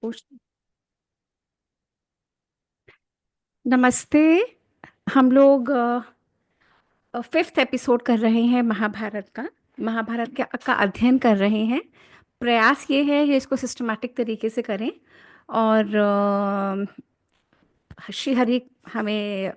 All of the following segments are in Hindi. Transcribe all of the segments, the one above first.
पूछ- नमस्ते। हम लोग फिफ्थ एपिसोड कर रहे हैं महाभारत का। महाभारत का अध्ययन कर रहे हैं। प्रयास ये है कि इसको सिस्टमैटिक तरीके से करें और श्री हरि हमें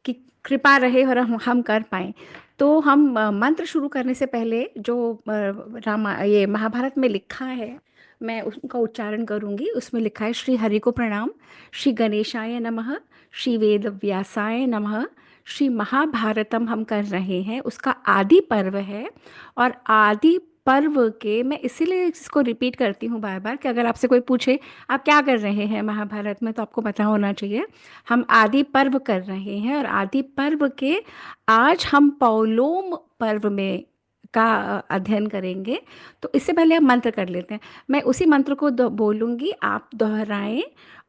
की कृपा रहे और हम कर पाएं। तो हम मंत्र शुरू करने से पहले जो रामा ये महाभारत में लिखा है मैं उसका उच्चारण करूंगी। उसमें लिखा है, श्री हरि को प्रणाम, श्री गणेशाय नमः, श्री वेद व्यासाय नमः। श्री महाभारतम हम कर रहे हैं, उसका आदि पर्व है। और आदि पर्व के मैं इसीलिए इसको रिपीट करती हूँ बार बार कि अगर आपसे कोई पूछे आप क्या कर रहे हैं महाभारत में, तो आपको पता होना चाहिए हम आदि पर्व कर रहे हैं। और आदि पर्व के आज हम पौलोम पर्व में का अध्ययन करेंगे। तो इससे पहले हम मंत्र कर लेते हैं। मैं उसी मंत्र को बोलूंगी, आप दोहराएं,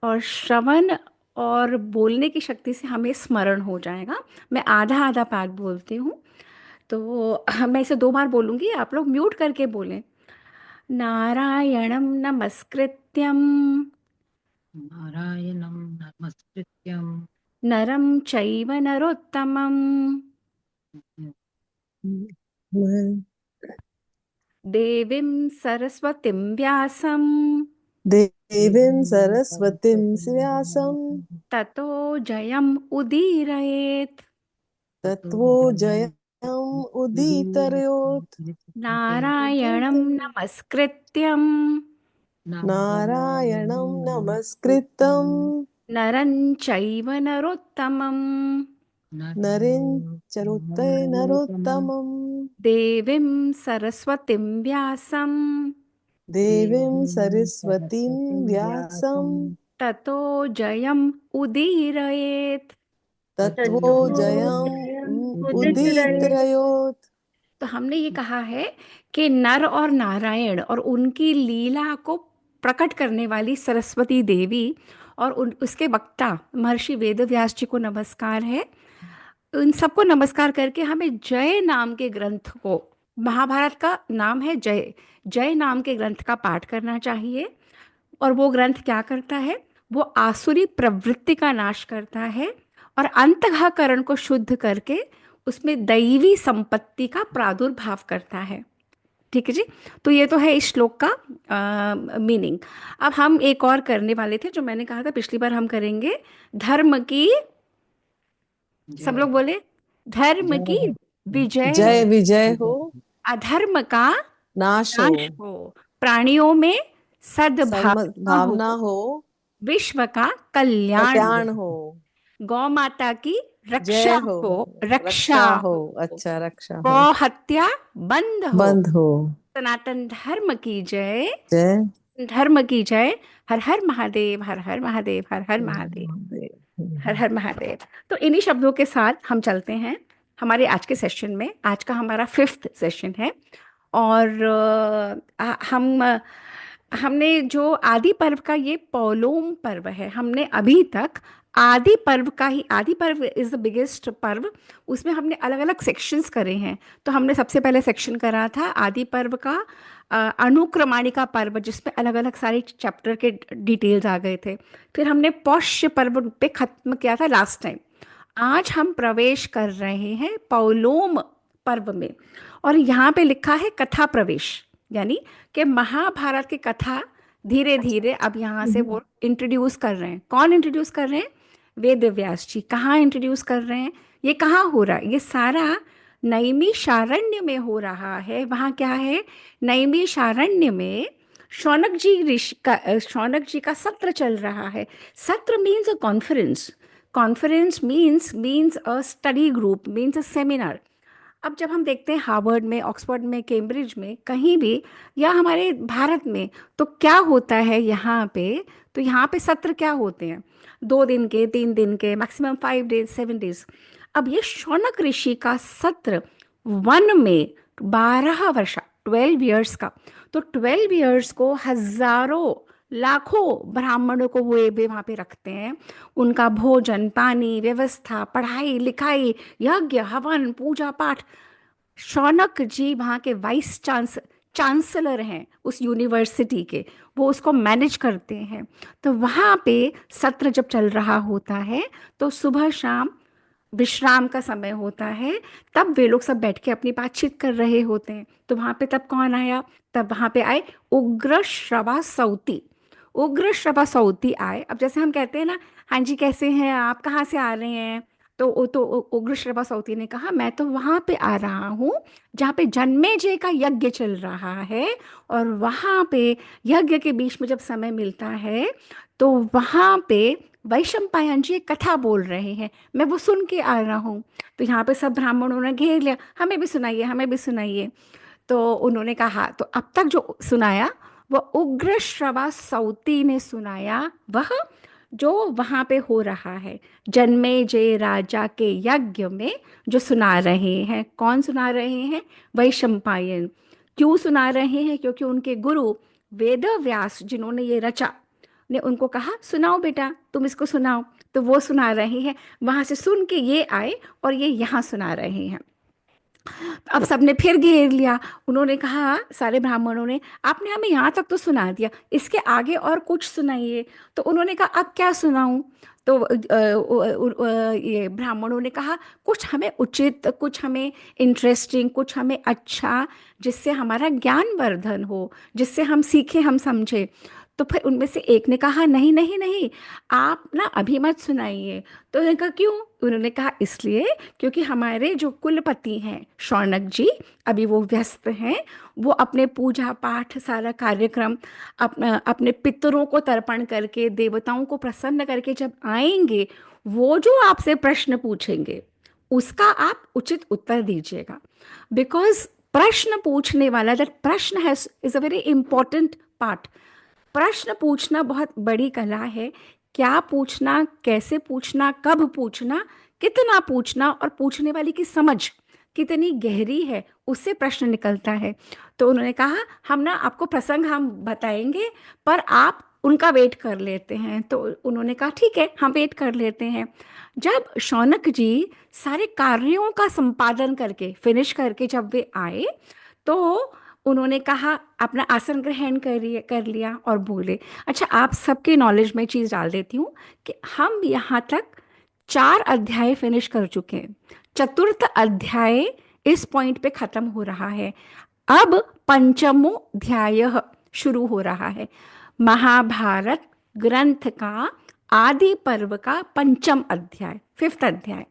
और श्रवण और बोलने की शक्ति से हमें स्मरण हो जाएगा। मैं आधा आधा पाठ बोलती हूँ, तो मैं इसे 2 बार बोलूंगी, आप लोग म्यूट करके बोलें। नारायणं नमस्कृत्यं नारायणं नमस्कृत्यं नरं चैव नरोत्तमं देवीं सरस्वतीं व्यासं देवीं सरस्वतीं व्यासं ततो जयम् उदीरयेत्। तत्त्वो जयम् उदीरयेत्। नारायणं नमस्कृत्यं नारायणं नमस्कृतं नरं चैव नरोत्तमं नरें नरोत्तमं देवीं सरस्वतीं व्यासं देवीं सरस्वतीं व्यासं ततो जयम् उदीरयेत्। तत्त्वो जयम् उदीरयेत्। तो हमने ये कहा है कि नर और नारायण और उनकी लीला को प्रकट करने वाली सरस्वती देवी और उसके वक्ता महर्षि वेदव्यास जी को नमस्कार है। उन सबको नमस्कार करके हमें जय नाम के ग्रंथ को, महाभारत का नाम है जय, जय नाम के ग्रंथ का पाठ करना चाहिए। और वो ग्रंथ क्या करता है? वो आसुरी प्रवृत्ति का नाश करता है और अंतःकरण को शुद्ध करके उसमें दैवी संपत्ति का प्रादुर्भाव करता है। ठीक है जी। तो ये तो है इस श्लोक का मीनिंग। अब हम एक और करने वाले थे, जो मैंने कहा था पिछली बार हम करेंगे। धर्म की, सब लोग बोले, धर्म की विजय जय हो, विजय हो, अधर्म का नाश हो, नाश हो, प्राणियों में सद्भावना हो, भावना हो, विश्व का कल्याण हो, कल्याण हो, गौ माता की रक्षा जय हो, हो, रक्षा रक्षा हो, हो, अच्छा रक्षा हो, गौ हत्या बंद हो, बंद हो, सनातन धर्म की जय, जय धर्म की जय। हर हर महादेव, हर हर महादेव, हर हर महादेव, हर हर महादेव। तो इन्हीं शब्दों के साथ हम चलते हैं हमारे आज के सेशन में। आज का हमारा फिफ्थ सेशन है। और हमने जो आदि पर्व का, ये पौलोम पर्व है, हमने अभी तक आदि पर्व का ही, आदि पर्व इज द बिगेस्ट पर्व, उसमें हमने अलग अलग सेक्शंस करे हैं। तो हमने सबसे पहले सेक्शन करा था आदि पर्व का अनुक्रमाणिका पर्व, जिसमें अलग अलग सारे चैप्टर के डिटेल्स आ गए थे। फिर हमने पौष्य पर्व पे खत्म किया था लास्ट टाइम। आज हम प्रवेश कर रहे हैं पौलोम पर्व में। और यहाँ पे लिखा है कथा प्रवेश, यानी कि महाभारत की कथा धीरे धीरे अब यहाँ से वो इंट्रोड्यूस कर रहे हैं। कौन इंट्रोड्यूस कर रहे हैं? वेद व्यास जी। कहाँ इंट्रोड्यूस कर रहे हैं? ये कहाँ हो रहा है? ये सारा नैमिषारण्य में हो रहा है। वहाँ क्या है? नैमिषारण्य में शौनक जी ऋषि का, शौनक जी का सत्र चल रहा है। सत्र means a conference, conference means a study group, means a seminar. अब जब हम देखते हैं हार्वर्ड में, ऑक्सफोर्ड में, कैम्ब्रिज में, कहीं भी, या हमारे भारत में, तो क्या होता है यहाँ पे? तो यहाँ पे सत्र क्या होते हैं? 2 दिन के, 3 दिन के, मैक्सिमम 5 डेज, 7 डेज। अब ये शौनक ऋषि का सत्र वन में 12 वर्ष, 12 ईयर्स का। तो 12 ईयर्स को हजारों लाखों ब्राह्मणों को वो वे वहाँ पे रखते हैं। उनका भोजन पानी व्यवस्था, पढ़ाई लिखाई, यज्ञ हवन पूजा पाठ। शौनक जी वहाँ के वाइस चांसलर हैं उस यूनिवर्सिटी के, वो उसको मैनेज करते हैं। तो वहाँ पे सत्र जब चल रहा होता है तो सुबह शाम विश्राम का समय होता है, तब वे लोग सब बैठ के अपनी बातचीत कर रहे होते हैं। तो वहाँ पे तब कौन आया? तब वहाँ पे आए उग्र श्रवा सौती। उग्र श्रवा सौती आए। अब जैसे हम कहते हैं ना, हाँ जी कैसे हैं आप, कहाँ से आ रहे हैं, तो उग्र श्रवा सौती ने कहा मैं तो वहाँ पे आ रहा हूँ जहाँ पे जन्मेजय का यज्ञ चल रहा है, और वहाँ पे यज्ञ के बीच में जब समय मिलता है तो वहाँ पे वैशंपायन जी एक कथा बोल रहे हैं, मैं वो सुन के आ रहा हूँ। तो यहाँ पे सब ब्राह्मणों ने घेर लिया, हमें भी सुनाइए, हमें भी सुनाइए। तो उन्होंने कहा, तो अब तक जो सुनाया वो उग्र श्रवा सौती ने सुनाया, वह जो वहाँ पे हो रहा है जन्मेजय राजा के यज्ञ में जो सुना रहे हैं। कौन सुना रहे हैं? वैशंपायन। क्यों सुना रहे हैं? क्योंकि उनके गुरु वेद व्यास जिन्होंने ये रचा ने उनको कहा सुनाओ बेटा, तुम इसको सुनाओ। तो वो सुना रहे हैं, वहां से सुन के ये आए और ये यहाँ सुना रहे हैं। अब सबने फिर घेर लिया। उन्होंने कहा, सारे ब्राह्मणों ने, आपने हमें यहाँ तक तो सुना दिया, इसके आगे और कुछ सुनाइए। तो उन्होंने कहा अब क्या सुनाऊं? तो ये ब्राह्मणों ने कहा कुछ हमें उचित, कुछ हमें इंटरेस्टिंग, कुछ हमें अच्छा, जिससे हमारा ज्ञान वर्धन हो, जिससे हम सीखें, हम समझे। तो फिर उनमें से एक ने कहा नहीं नहीं नहीं, आप ना अभी मत सुनाइए। तो उन्होंने कहा क्यों? उन्होंने कहा इसलिए क्योंकि हमारे जो कुलपति हैं शौनक जी, अभी वो व्यस्त हैं, वो अपने पूजा पाठ सारा कार्यक्रम अपने पितरों को तर्पण करके, देवताओं को प्रसन्न करके जब आएंगे, वो जो आपसे प्रश्न पूछेंगे उसका आप उचित उत्तर दीजिएगा। बिकॉज प्रश्न पूछने वाला, दैट प्रश्न has is a very important part. प्रश्न पूछना बहुत बड़ी कला है। क्या पूछना, कैसे पूछना, कब पूछना, कितना पूछना, और पूछने वाले की समझ कितनी गहरी है, उससे प्रश्न निकलता है। तो उन्होंने कहा हम ना आपको प्रसंग हम बताएंगे, पर आप उनका वेट कर लेते हैं। तो उन्होंने कहा ठीक है, हम वेट कर लेते हैं। जब शौनक जी सारे कार्यों का संपादन करके, फिनिश करके जब वे आए, तो उन्होंने कहा अपना आसन ग्रहण कर लिया और बोले, अच्छा आप सबके नॉलेज में चीज़ डाल देती हूँ कि हम यहाँ तक 4 अध्याय फिनिश कर चुके हैं। चतुर्थ अध्याय इस पॉइंट पे खत्म हो रहा है। अब पंचमो अध्याय शुरू हो रहा है। महाभारत ग्रंथ का आदि पर्व का पंचम अध्याय, 5th अध्याय।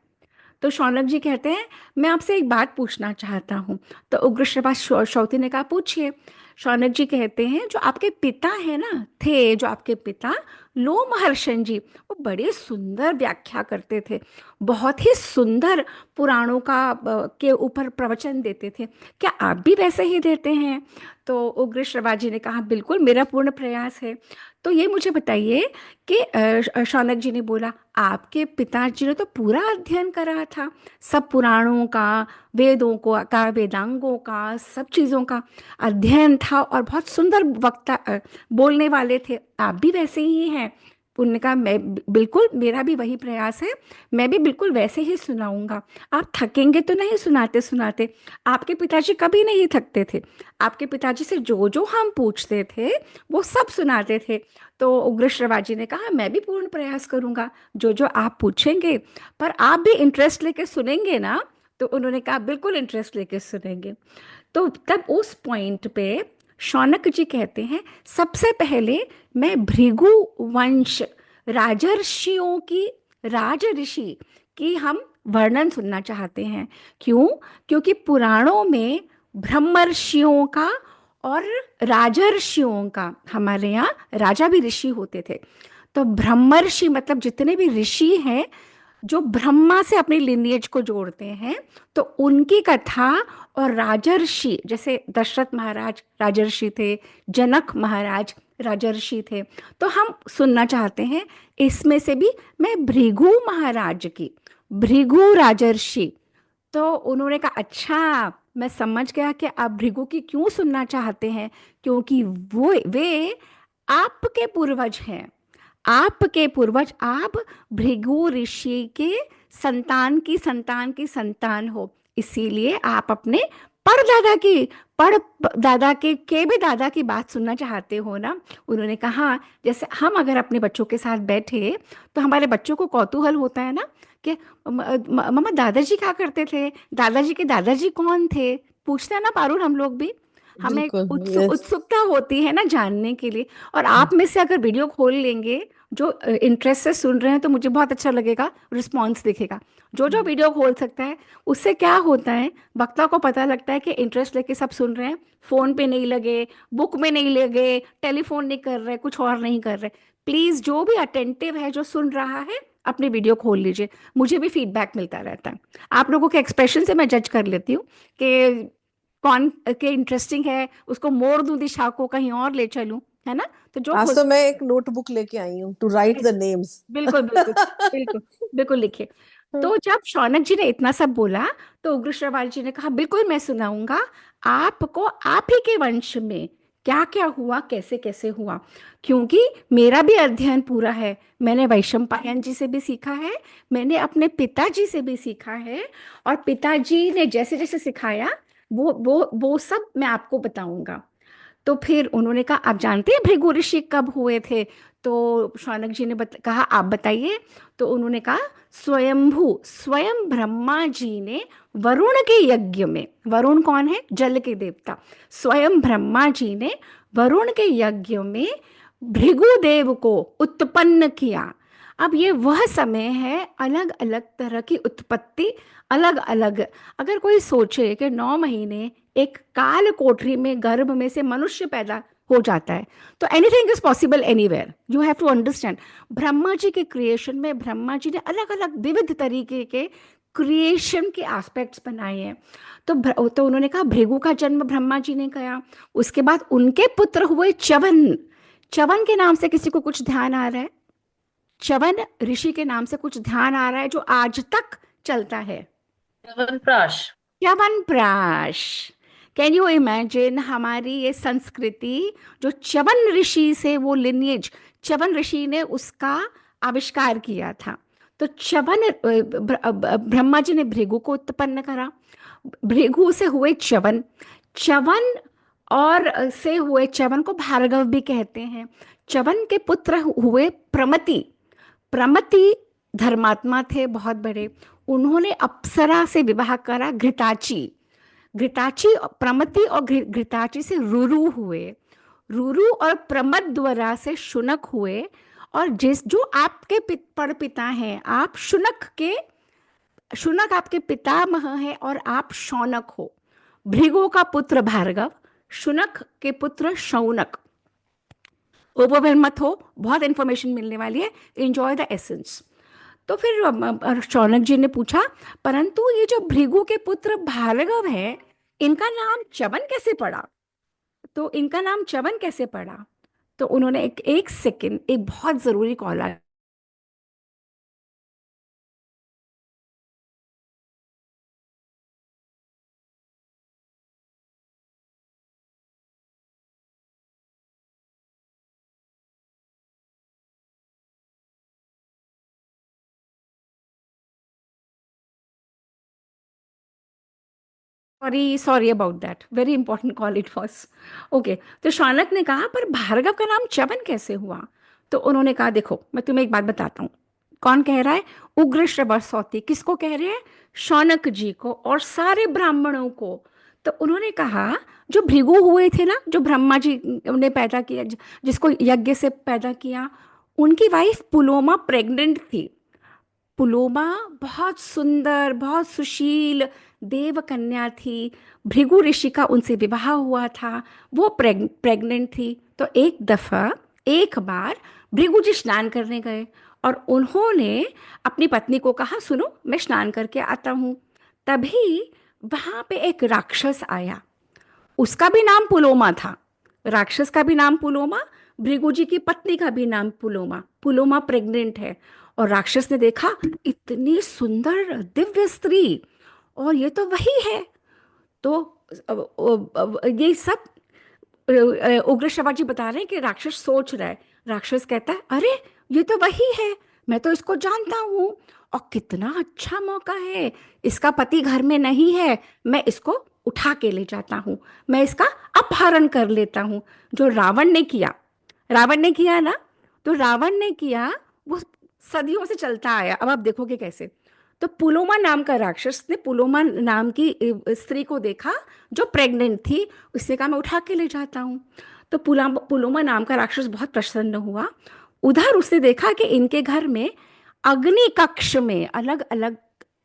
तो शौनक जी कहते हैं मैं आपसे एक बात पूछना चाहता हूँ। तो उग्रश्रवा सौती ने कहा पूछिए। शौनक जी कहते हैं जो आपके पिता है ना, थे जो आपके पिता लोमहर्षण जी, वो बड़े सुंदर व्याख्या करते थे, बहुत ही सुंदर पुराणों का के ऊपर प्रवचन देते थे। क्या आप भी वैसे ही देते हैं? तो उग्रश्रवा जी ने कहा बिल्कुल, मेरा पूर्ण प्रयास है। तो ये मुझे बताइए कि शौनक जी ने बोला आपके पिताजी ने तो पूरा अध्ययन करा था, सब पुराणों का, वेदों का, वेदांगों का, सब चीज़ों का अध्ययन था, और बहुत सुंदर वक्ता बोलने वाले थे, आप भी वैसे ही हैं। उन्होंने कहा मैं बिल्कुल, मेरा भी वही प्रयास है, मैं भी बिल्कुल वैसे ही सुनाऊंगा। आप थकेंगे तो नहीं सुनाते सुनाते? आपके पिताजी कभी नहीं थकते थे। आपके पिताजी से जो जो हम पूछते थे वो सब सुनाते थे। तो उग्रश्रवा जी ने कहा मैं भी पूर्ण प्रयास करूंगा, जो जो आप पूछेंगे, पर आप भी इंटरेस्ट लेके सुनेंगे ना? तो उन्होंने कहा बिल्कुल इंटरेस्ट लेके सुनेंगे। तो तब उस पॉइंट पे शौनक जी कहते हैं सबसे पहले मैं भृगु वंश राजर्षियों की, राजऋषि की हम वर्णन सुनना चाहते हैं। क्यों? क्योंकि पुराणों में ब्रह्मर्षियों का और राजर्षियों का, हमारे यहाँ राजा भी ऋषि होते थे, तो ब्रह्मर्षि मतलब जितने भी ऋषि हैं जो ब्रह्मा से अपनी लिनिएज को जोड़ते हैं, तो उनकी कथा, और राजर्षि जैसे दशरथ महाराज राजर्षि थे, जनक महाराज राजर्षि थे, तो हम सुनना चाहते हैं इसमें से भी मैं भृगु महाराज की, भृगु राजर्षि। तो उन्होंने कहा अच्छा मैं समझ गया कि आप भृगु की क्यों सुनना चाहते हैं, क्योंकि वे आपके पूर्वज हैं, आपके पूर्वज, आप भृगु ऋषि के संतान की संतान की संतान हो, इसीलिए आप अपने परदादा की पड़ दादा के भी दादा की बात सुनना चाहते हो ना? उन्होंने कहा, जैसे हम अगर अपने बच्चों के साथ बैठे तो हमारे बच्चों को कौतूहल होता है ना कि मम्मा दादाजी क्या करते थे, दादाजी के दादाजी कौन थे, पूछते हैं ना पारुल हम लोग भी। हमें एक बिल्कुल, यस। उत्सुकता होती है ना जानने के लिए। और आप में से अगर वीडियो खोल लेंगे, जो इंटरेस्ट से सुन रहे हैं, तो मुझे बहुत अच्छा लगेगा, रिस्पॉन्स दिखेगा। जो जो वीडियो खोल सकता है, उससे क्या होता है, वक्ता को पता लगता है कि इंटरेस्ट लेके सब सुन रहे हैं, फोन पे नहीं लगे, बुक में नहीं लगे, टेलीफोन नहीं कर रहे, कुछ और नहीं कर रहे। प्लीज जो भी अटेंटिव है, जो सुन रहा है, अपनी वीडियो खोल लीजिए। मुझे भी फीडबैक मिलता रहता है। आप लोगों के एक्सप्रेशन से मैं जज कर लेती हूँ कि कौन के इंटरेस्टिंग है, उसको मोड़ दूं दिशा को, कहीं और ले चलूं, है ना? तो जो आज खोल, तो मैं एक नोटबुक लेके आई हूँ टू राइट द नेम्स। बिल्कुल बिल्कुल, बिल्कुल बिल्कुल लिखिए। तो जब शौनक जी ने इतना सब बोला, तो उग्र श्रवण जी ने कहा, बिल्कुल मैं सुनाऊंगा आपको, आप ही के वंश में क्या क्या हुआ, कैसे कैसे हुआ, क्योंकि मेरा भी अध्ययन पूरा है। मैंने वैशंपायन जी से भी सीखा है, मैंने अपने पिताजी से भी सीखा है, और पिताजी ने जैसे जैसे सिखाया, वो सब मैं आपको बताऊंगा। तो फिर उन्होंने कहा, आप जानते हैं भृगु ऋषि कब हुए थे? तो शौनक जी ने कहा, आप बताइए। तो उन्होंने कहा, स्वयं ब्रह्मा जी ने वरुण के यज्ञ में, वरुण कौन है? जल के देवता। स्वयं ब्रह्मा जी ने वरुण के यज्ञ में भृगु देव को उत्पन्न किया। अब ये वह समय है, अलग अलग तरह की उत्पत्ति, अलग अलग। अगर कोई सोचे कि 9 महीने एक काल कोठरी में, गर्भ में से मनुष्य पैदा हो जाता है, तो anything is possible anywhere. You have to understand, Brahma ji के क्रिएशन में ब्रह्मा जी ने अलग अलग विविध तरीके के क्रिएशन के एस्पेक्ट्स बनाए हैं। तो उन्होंने कहा, भृगु का जन्म ब्रह्मा जी ने किया। उसके बाद उनके पुत्र हुए च्यवन। च्यवन के नाम से किसी को कुछ ध्यान आ रहा है? च्यवन ऋषि के नाम से कुछ ध्यान आ रहा है जो आज तक चलता है? Chyawanprash. Chyawanprash. Can you imagine हमारी ये संस्कृति, जो च्यवन ऋषि से वो लिनिएज, च्यवन ऋषि ने उसका आविष्कार किया था। तो ब्रह्मा जी ने भृगु को उत्पन्न करा, भृगु से हुए च्यवन, च्यवन और से हुए, च्यवन को भार्गव भी कहते हैं। च्यवन के पुत्र हुए प्रमति। प्रमति धर्मात्मा थे बहुत बड़े, उन्होंने अप्सरा से विवाह करा, घृताची। घृताची, प्रमति और घृताची से रुरु हुए, रुरु और प्रमद्वरा से शुनक हुए। और जिस जो आपके परपिता हैं, आप शुनक के, शुनक आपके पितामह है, और आप शौनक हो। भृगु का पुत्र भार्गव, शुनक के पुत्र शौनक। ओवरवेल मत हो, बहुत इंफॉर्मेशन मिलने वाली है, एंजॉय द एसेंस। तो फिर शौनक जी ने पूछा, परंतु ये जो भृगु के पुत्र भार्गव है, इनका नाम च्यवन कैसे पड़ा? तो इनका नाम च्यवन कैसे पड़ा? तो उन्होंने एक सेकंड, एक बहुत जरूरी कॉल आया। Sorry sorry about that, very important call it was. Okay. तो शौनक ने कहा, पर भार्गव का नाम च्यवन कैसे हुआ? तो उन्होंने कहा, देखो मैं तुम्हें एक बात बताता हूँ। कौन कह रहा है? उग्र श्रवस्वती। किसको कह रहे हैं? शौनक जी को और सारे ब्राह्मणों को। तो उन्होंने कहा, जो भृगु हुए थे ना, जो ब्रह्मा जी ने पैदा किया, जिसको यज्ञ से पैदा किया, उनकी वाइफ पुलोमा प्रेग्नेंट थी। पुलोमा बहुत सुंदर, बहुत सुशील देव कन्या थी। भृगु ऋषि का उनसे विवाह हुआ था, वो प्रेग्नेंट थी। तो एक बार भृगु जी स्नान करने गए, और उन्होंने अपनी पत्नी को कहा, सुनो मैं स्नान करके आता हूँ। तभी वहां पे एक राक्षस आया, उसका भी नाम पुलोमा था। राक्षस का भी नाम पुलोमा, भृगु जी की पत्नी का भी नाम पुलोमा। पुलोमा प्रेग्नेंट है, और राक्षस ने देखा, इतनी सुंदर दिव्य स्त्री, और ये तो वही है। तो ये सब उग्र श्रवण बता रहे हैं कि राक्षस सोच रहा है। राक्षस कहता है, अरे ये तो वही है, मैं तो इसको जानता हूँ, और कितना अच्छा मौका है, इसका पति घर में नहीं है, मैं इसको उठा के ले जाता हूँ, मैं इसका अपहरण कर लेता हूँ। जो रावण ने किया ना, तो रावण ने किया वो सदियों से चलता आया। अब आप देखोगे कैसे। तो पुलोमा नाम का राक्षस ने पुलोमा नाम की स्त्री को देखा जो प्रेग्नेंट थी। उसने कहा मैं उठा के ले जाता हूँ। तो पुलोमा नाम का राक्षस बहुत प्रसन्न हुआ। उधर उसने देखा कि इनके घर में अग्नि कक्ष में अलग अलग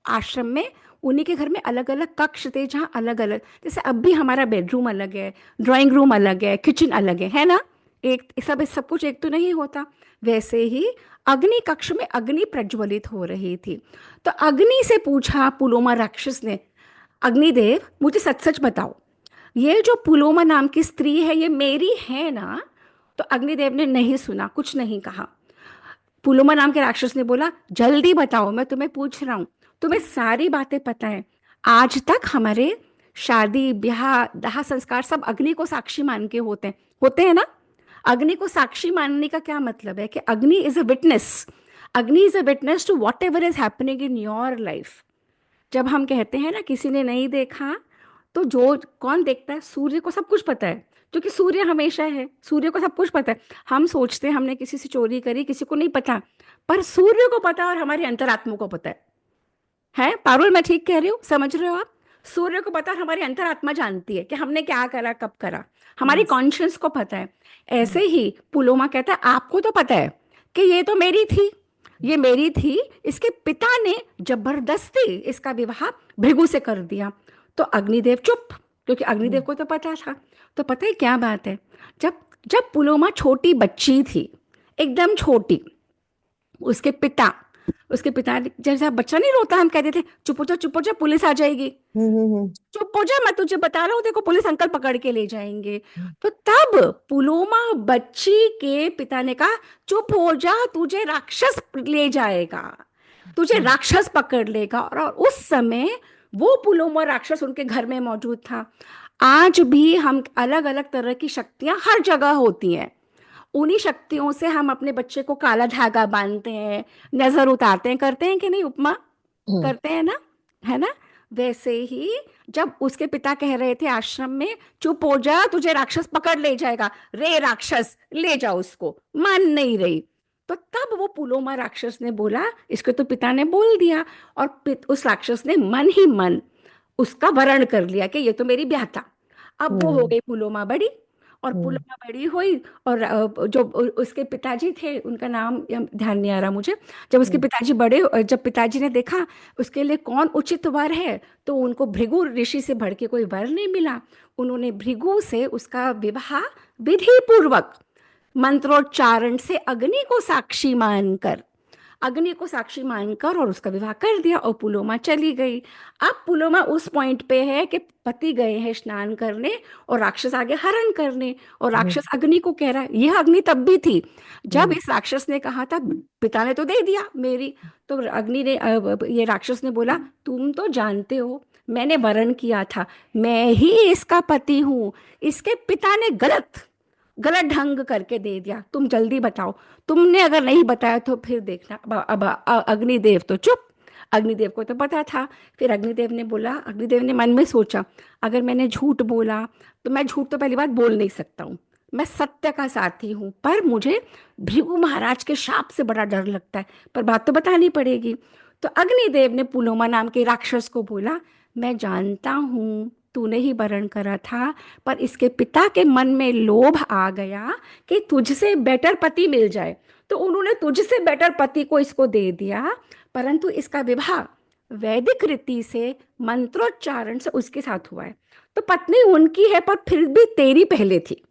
आश्रम में उन्हीं के घर में अलग अलग कक्ष थे, जहाँ अलग अलग, जैसे अब भी हमारा बेडरूम अलग है, ड्राइंग रूम अलग है, किचन अलग है ना। एक सब कुछ एक तो नहीं होता। वैसे ही अग्नि कक्ष में अग्नि प्रज्वलित हो रही थी। तो अग्नि से पूछा पुलोमा राक्षस ने, अग्निदेव मुझे सच सच बताओ, ये जो पुलोमा नाम की स्त्री है ये मेरी है ना? तो अग्निदेव ने नहीं सुना, कुछ नहीं कहा। पुलोमा नाम के राक्षस ने बोला, जल्दी बताओ, मैं तुम्हें पूछ रहा हूं, तुम्हें सारी बातें पता है। आज तक हमारे शादी ब्याह दाह संस्कार सब अग्नि को साक्षी मान के होते हैं ना। अग्नि को साक्षी मानने का क्या मतलब है कि Agni is a witness. Agni is a witness to whatever is happening in your life. जब हम कहते हैं ना किसी ने नहीं देखा, तो जो कौन देखता है? सूर्य को सब कुछ पता है, क्योंकि सूर्य हमेशा है, सूर्य को सब कुछ पता है। हम सोचते हैं हमने किसी से चोरी करी, किसी को नहीं पता, पर सूर्य को पता है और हमारी अंतरात्मा को पता है पारुल, मैं ठीक कह रही हूँ? समझ रहे हो आप? सूर्य को पता है, हमारी अंतरात्मा जानती है कि हमने क्या करा, कब करा, हमारी Yes. कॉन्शियस को पता है। ऐसे ही पुलोमा कहता है आपको तो पता है कि ये तो मेरी थी, ये मेरी थी। इसके पिता ने जबरदस्ती इसका विवाह भृगु से कर दिया। तो अग्निदेव चुप, क्योंकि अग्निदेव को तो पता था। तो पता है क्या बात है, जब जब पुलोमा छोटी बच्ची थी, एकदम छोटी, उसके पिता उसके पिता जैसा बच्चा नहीं रोता, हम कहते थे चुप हो जा पुलिस आ जाएगी, हम्म चुप हो जा, मैं तुझे बता रहा हूँ, देखो पुलिस अंकल पकड़ के ले जाएंगे। तो तब पुलोमा बच्ची के पिता ने कहा, चुप हो जा, तुझे राक्षस ले जाएगा, तुझे राक्षस पकड़ लेगा। और उस समय वो पुलोमा राक्षस उनके घर में मौजूद था। आज भी हम अलग अलग तरह की शक्तियां हर जगह होती हैं। उन्हीं शक्तियों से हम अपने बच्चे को काला धागा बांधते हैं, नजर उतारते हैं, करते हैं कि नहीं उपमा? हम्म करते हैं ना, है ना? वैसे ही जब उसके पिता कह रहे थे आश्रम में, चुप हो जा, तुझे राक्षस पकड़ ले जाएगा, रे राक्षस ले जाओ उसको, मान नहीं रही। तो तब वो पुलोमा राक्षस ने बोला, इसके तो पिता ने बोल दिया, और उस राक्षस ने मन ही मन उसका वरण कर लिया कि ये तो मेरी ब्याहता। अब वो हो हम्म गई पुलोमा बड़ी, और हम्म पुलोमा बड़ी हुई। और जो उसके पिताजी थे, उनका नाम ध्यान नहीं आ रहा मुझे। जब उसके हम्म पिताजी बड़े, जब पिताजी ने देखा उसके लिए कौन उचित वर है, तो उनको भृगु ऋषि से बढ़ के कोई वर नहीं मिला। उन्होंने भृगु से उसका विवाह विधि पूर्वक मंत्रोच्चारण से अग्नि को साक्षी मानकर और उसका विवाह कर दिया, और पुलोमा चली गई। अब पुलोमा उस पॉइंट पे है कि पति गए हैं स्नान करने और राक्षस आगे हरण करने, और हम्म राक्षस अग्नि को कह रहा है, यह अग्नि तब भी थी जब हम्म इस राक्षस ने कहा था पिता ने तो दे दिया मेरी। तो अग्नि ने ये राक्षस ने बोला, तुम तो जानते हो मैंने वरण किया था, मैं ही इसका पति हूं, इसके पिता ने गलत गलत ढंग करके दे दिया, तुम जल्दी बताओ। तुमने अगर नहीं बताया तो फिर देखना। अब अग्निदेव तो चुप, अग्निदेव को तो पता था। फिर अग्निदेव ने मन में सोचा, अगर मैंने झूठ बोला तो मैं झूठ तो पहली बात बोल नहीं सकता हूँ, मैं सत्य का साथी हूँ, पर मुझे भृगु महाराज के शाप से बड़ा डर लगता है, पर बात तो बतानी पड़ेगी। तो अग्निदेव ने पुलोमा नाम के राक्षस को बोला, मैं जानता हूँ तूने ही वरण करा था, पर इसके पिता के मन में लोभ आ गया कि तुझसे बेटर पति मिल जाए, तो उन्होंने तुझसे बेटर पति को इसको दे दिया। परंतु इसका विवाह वैदिक रीति से मंत्रोच्चारण से उसके साथ हुआ है। तो पत्नी उनकी है, पर फिर भी तेरी पहले थी।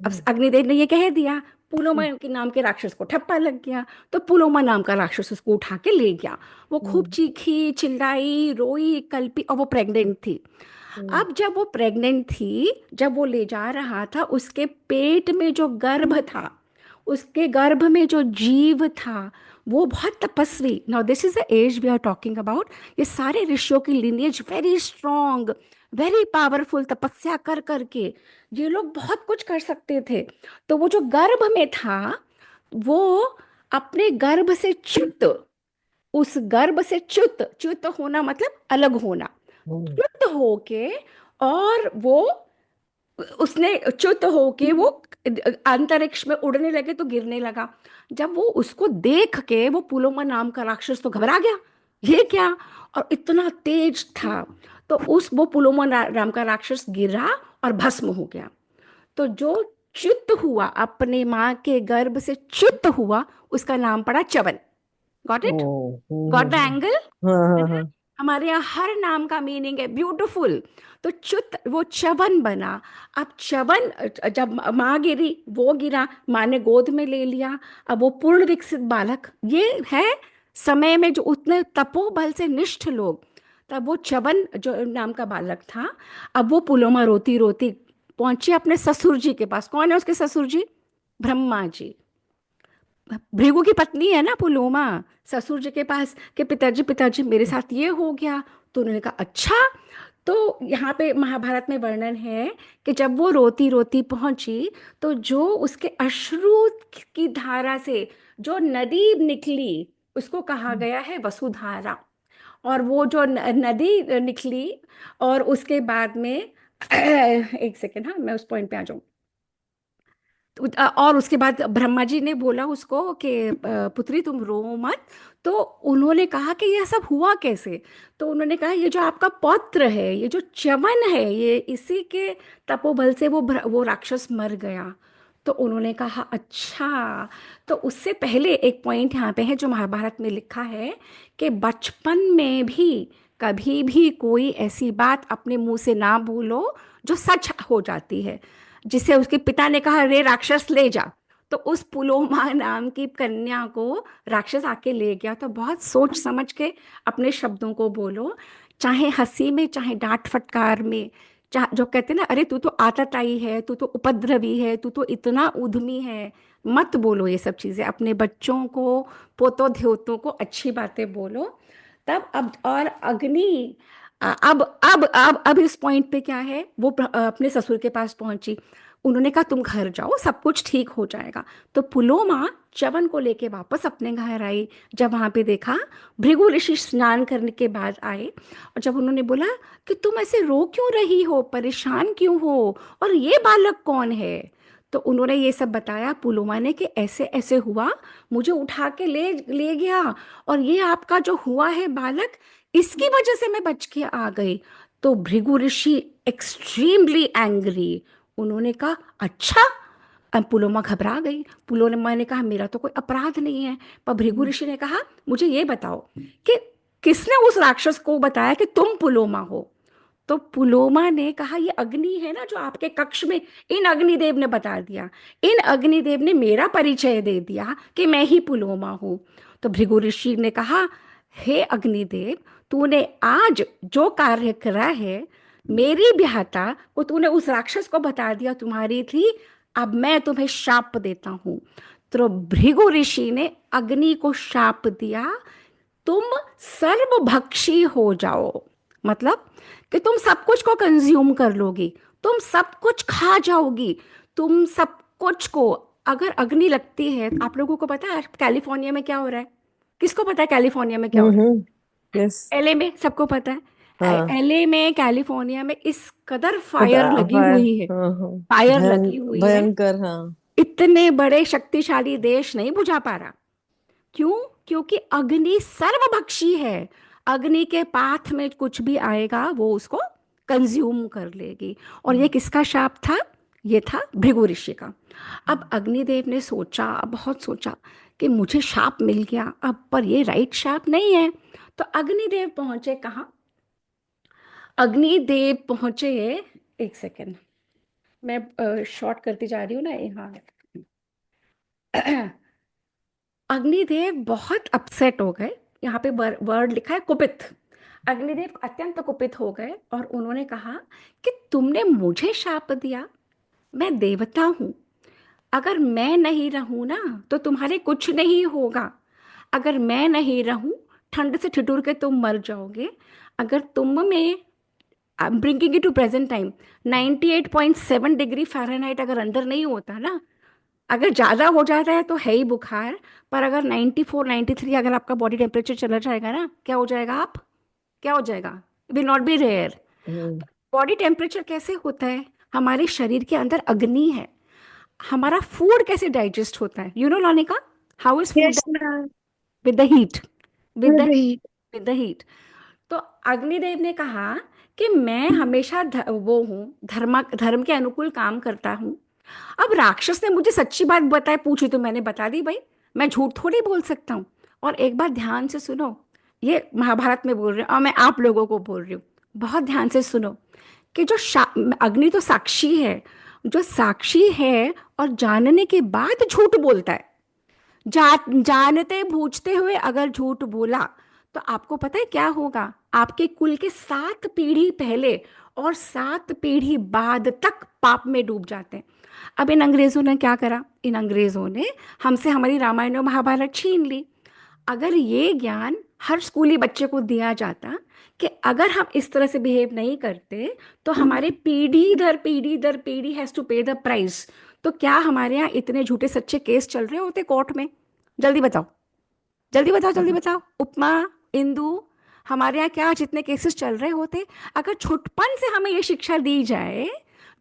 अब अग्निदेव ने ये कह दिया, पुलोमा के नाम के राक्षस को ठप्पा लग गया। तो पुलोमा नाम का राक्षस उसको उठा के ले गया। वो खूब हम्म चीखी चिल्लाई रोई कल्पी, और वो प्रेग्नेंट थी। हम्म अब जब वो प्रेग्नेंट थी, जब वो ले जा रहा था, उसके पेट में जो गर्भ था, उसके गर्भ में जो जीव था, वो बहुत तपस्वी। Now this is the age we are talking about. ये सारे ऋषियों की lineage very strong, very powerful, तपस्या कर करके ये लोग बहुत कुछ कर सकते थे। तो वो जो गर्भ में था, वो अपने गर्भ से च्युत, उस गर्भ से च्युत, च्युत होना मतलब अलग होना, हम्म च्युत होके और वो उसने च्युत होके वो अंतरिक्ष में उड़ने लगे तो गिरने लगा। जब वो उसको देख के वो पुलोमा नाम का राक्षस तो घबरा गया, ये क्या, और इतना तेज था। तो उस वो पुलोमा नाम का राक्षस गिरा और भस्म हो गया। तो जो च्युत हुआ, अपने माँ के गर्भ से च्युत हुआ, उसका नाम पड़ा Chyavan. Got it? Oh got the angle? हाँ है हाँ ना? हाँ हमारे यहाँ हर नाम का मीनिंग है, ब्यूटीफुल। तो च्युत वो च्यवन बना। अब च्यवन, जब माँ गिरी, वो गिरा, माँ ने गोद में ले लिया। अब वो पूर्ण विकसित बालक, ये है समय में जो उतने तपोबल से निष्ठ लोग, तब वो च्यवन जो नाम का बालक था। अब वो पुलोमा रोती रोती पहुंची अपने ससुर जी के पास। कौन है उसके ससुर जी? ब्रह्मा जी। भृगु की पत्नी है ना पुलोमा। ससुर जी के पास कि पिताजी पिताजी मेरे साथ ये हो गया। तो उन्होंने कहा अच्छा। तो यहाँ पे महाभारत में वर्णन है कि जब वो रोती रोती पहुंची, तो जो उसके अश्रु की धारा से जो नदी निकली, उसको कहा गया है वसुधारा। और वो जो नदी निकली, और उसके बाद में एक सेकेंड, हाँ मैं उस पॉइंट पे आ जाऊँ। और उसके बाद ब्रह्मा जी ने बोला उसको कि पुत्री तुम रो मत। तो उन्होंने कहा कि यह सब हुआ कैसे? तो उन्होंने कहा ये जो आपका पौत्र है, ये जो च्यवन है, ये इसी के तपोबल से वो राक्षस मर गया। तो उन्होंने कहा अच्छा। तो उससे पहले एक पॉइंट यहाँ पे है जो महाभारत में लिखा है कि बचपन में भी कभी भी कोई ऐसी बात अपने मुंह से ना भूलो जो सच हो जाती है। जिसे उसके पिता ने कहा रे राक्षस ले जा, तो उस पुलोमा नाम की कन्या को राक्षस आके ले गया। तो बहुत सोच समझ के अपने शब्दों को बोलो, चाहे हंसी में चाहे डांट फटकार में। चाहे जो कहते हैं ना, अरे तू तो आतताई है, तू तो उपद्रवी है, तू तो इतना उद्यमी है, मत बोलो ये सब चीजें अपने बच्चों को, पोतों ध्योतों को अच्छी बातें बोलो। तब अब और अग्नि, अब इस पॉइंट पे क्या है, वो अपने ससुर के पास पहुंची। उन्होंने कहा तुम घर जाओ, सब कुछ ठीक हो जाएगा। तो पुलोमा च्यवन को लेके वापस अपने घर आई। जब वहां पे देखा, भृगु ऋषि स्नान करने के बाद आए, और जब उन्होंने बोला कि तुम ऐसे रो क्यों रही हो, परेशान क्यों हो, और ये बालक कौन है? तो उन्होंने ये सब बताया पुलोमा ने कि ऐसे ऐसे हुआ, मुझे उठा के ले ले गया, और ये आपका जो हुआ है बालक, इसकी वजह से मैं बच के आ गई। तो भृगु ऋषि एक्सट्रीमली एंग्री। उन्होंने कहा अच्छा। अब पुलोमा घबरा गई। पुलोमा ने कहा मेरा तो कोई अपराध नहीं है। पर भृगु ऋषि ने कहा मुझे ये बताओ कि किसने उस राक्षस को बताया कि तुम पुलोमा हो? तो पुलोमा ने कहा ये अग्नि है ना जो आपके कक्ष में, इन अग्निदेव ने बता दिया। इन अग्निदेव ने मेरा परिचय दे दिया कि मैं ही पुलोमा हूँ। तो भृगु ऋषि ने कहा हे अग्निदेव, तूने आज जो कार्य करा है, मेरी ब्याहता को तूने उस राक्षस को बता दिया तुम्हारी थी। अब मैं तुम्हें शाप देता हूँ। तो भृगु ऋषि ने अग्नि को शाप दिया, तुम सर्वभक्षी हो जाओ। मतलब कि तुम सब कुछ को कंज्यूम कर लोगी, तुम सब कुछ खा जाओगी, तुम सब कुछ को। अगर अग्नि लगती है, आप लोगों को पता है कैलिफोर्निया में क्या हो रहा है? किसको पता है कैलिफोर्निया में क्या हो रहा यस है? एलए में सबको पता है। हाँ एलए में, कैलिफोर्निया में इस कदर फायर लगी फायर हुई है, हाँ हाँ फायर लगी हुई है। भयंकर हाँ इतने बड़े शक्तिशाली देश नहीं बुझा पा रहा। क्यों? क्योंकि अग्नि सर्वभक्षी है। अग्नि के पाथ में कुछ भी आएगा वो उसको कंज्यूम कर लेगी। और ये किसका शाप था? ये था भृगु ऋषि का। अब अग्निदेव ने सोचा, बहुत सोचा कि मुझे शाप मिल गया अब, पर ये राइट शाप नहीं है। तो अग्निदेव पहुंचे कहाँ? अग्निदेव पहुंचे, एक सेकेंड मैं शॉर्ट करती जा रही हूँ ना यहाँ। अग्निदेव बहुत अपसेट हो गए। यहाँ पे वर्ड लिखा है कुपित। अग्निदेव अत्यंत कुपित हो गए और उन्होंने कहा कि तुमने मुझे शाप दिया, मैं देवता हूँ। अगर मैं नहीं रहूँ ना तो तुम्हारे कुछ नहीं होगा। अगर मैं नहीं रहूँ, ठंड से ठिठुर के तुम मर जाओगे। अगर तुम में, bringing it to present time, 98.7 degree Fahrenheit अगर अंदर नहीं होता ना, अगर ज़्यादा हो जाता है तो है ही बुखार। पर अगर 94 93 अगर आपका बॉडी टेम्परेचर चला जाएगा ना, क्या हो जाएगा आप? क्या हो जाएगा? Will not be rare. Hmm body temperature कैसे होता है? हमारे शरीर के अंदर अग्नि है। हमारा फूड कैसे डाइजेस्ट होता है? You know Lanika, how is food? Yes, ma'am. With the heat, with With the the heat. With the heat. तो अग्निदेव ने कहा कि मैं हमेशा वो हूँ, धर्म के अनुकूल काम करता हूँ। अब राक्षस ने मुझे सच्ची बात बताई, पूछी तो मैंने बता दी भाई, मैं झूठ थोड़ी बोल सकता हूँ। और एक बात ध्यान से सुनो, ये महाभारत में बोल रही हूँ और मैं आप लोगों को बोल रही हूँ, बहुत ध्यान से सुनो कि अग्नि तो साक्षी है। जो साक्षी है और जानने के बाद झूठ बोलता है, जानते बूझते हुए अगर झूठ बोला तो आपको पता है क्या होगा? आपके कुल के 7 पीढ़ी पहले और 7 पीढ़ी बाद तक पाप में डूब जाते हैं। अब इन अंग्रेजों ने क्या करा? इन अंग्रेजों ने हमसे हमारी रामायण और महाभारत छीन ली। अगर ये ज्ञान हर स्कूली बच्चे को दिया जाता कि अगर हम इस तरह से बिहेव नहीं करते तो हमारे पीढ़ी दर पीढ़ी हैज टू पे द प्राइस, तो क्या हमारे यहाँ इतने झूठे सच्चे केस चल रहे होते कोर्ट में? जल्दी बताओ, जल्दी बताओ, जल्दी बताओ। उपमा, इंदु, हमारे यहाँ क्या जितने केसेस चल रहे होते? अगर छुटपन से हमें ये शिक्षा दी जाए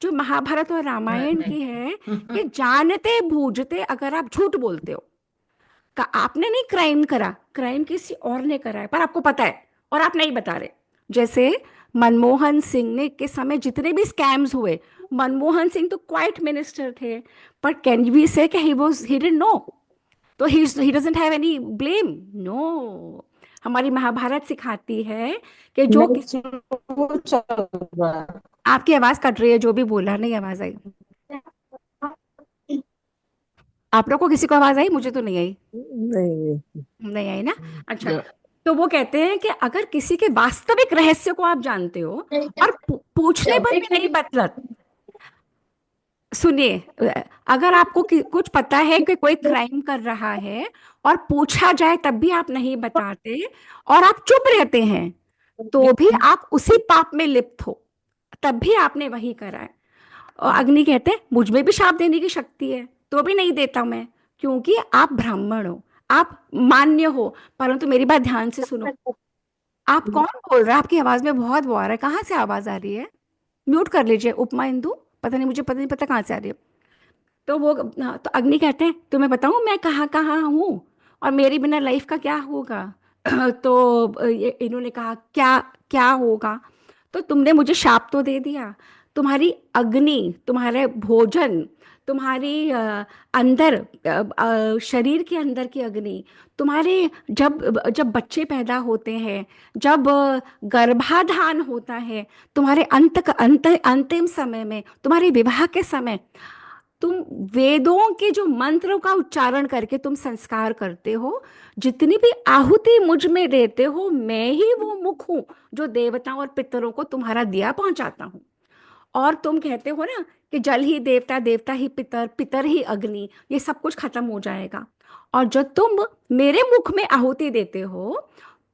जो महाभारत और रामायण की है कि जानते बूझते अगर आप झूठ बोलते हो, का आपने नहीं क्राइम करा, क्राइम किसी और ने करा है पर आपको पता है और आप नहीं बता रहे। जैसे मनमोहन सिंह ने के समय जितने भी स्कैम्स हुए, मनमोहन सिंह तो क्वाइट मिनिस्टर थे, पर कैन वी से कि ही डिडंट नो, तो he doesn't have any blame? No. हमारी महाभारत सिखाती है कि जो नहीं, जो चल रहा है। आपकी आवाज कट रही है, जो भी बोला नहीं आवाज आई। आप लोग को किसी को आवाज आई? मुझे तो नहीं आई। नहीं, नहीं आई ना? अच्छा। तो वो कहते हैं कि अगर किसी के वास्तविक रहस्य को आप जानते हो और पूछने पर भी नहीं बतला, सुनिए, अगर आपको कुछ पता है कि कोई क्राइम कर रहा है और पूछा जाए तब भी आप नहीं बताते और आप चुप रहते हैं, तो भी आप उसी पाप में लिप्त हो, तब भी आपने वही करा है। और अग्नि कहते हैं मुझ में भी श्राप देने की शक्ति है, तो भी नहीं देता मैं, क्योंकि आप ब्राह्मण हो, आप मान्य हो। परंतु मेरी बात ध्यान से सुनो। आप कौन बोल रहा है? आपकी आवाज में बहुत वो आ रहा है, कहाँ से आवाज आ रही है? म्यूट कर लीजिए उपमा, इंदु, पता नहीं, मुझे पता नहीं पता कहाँ से आ रही है। तो वो, हाँ, तो अग्नि कहते हैं तुम्हें बताऊं मैं कहाँ कहाँ हूँ और मेरे बिना लाइफ का क्या होगा? तो इन्होंने कहा क्या क्या होगा? तो तुमने मुझे शाप तो दे दिया, तुम्हारी अग्नि, तुम्हारे भोजन, तुम्हारी अंदर शरीर के अंदर की अग्नि, तुम्हारे जब जब बच्चे पैदा होते हैं, जब गर्भाधान होता है, तुम्हारे अंतिम समय में, तुम्हारे विवाह के समय, तुम वेदों के जो मंत्रों का उच्चारण करके तुम संस्कार करते हो, जितनी भी आहुति मुझ में देते हो, मैं ही वो मुख हूं जो देवताओं और पितरों को तुम्हारा दिया पहुंचाता हूँ। और तुम कहते हो ना कि जल ही देवता, देवता ही पितर, पितर ही अग्नि, ये सब कुछ खत्म हो जाएगा। और जो तुम मेरे मुख में आहुति देते हो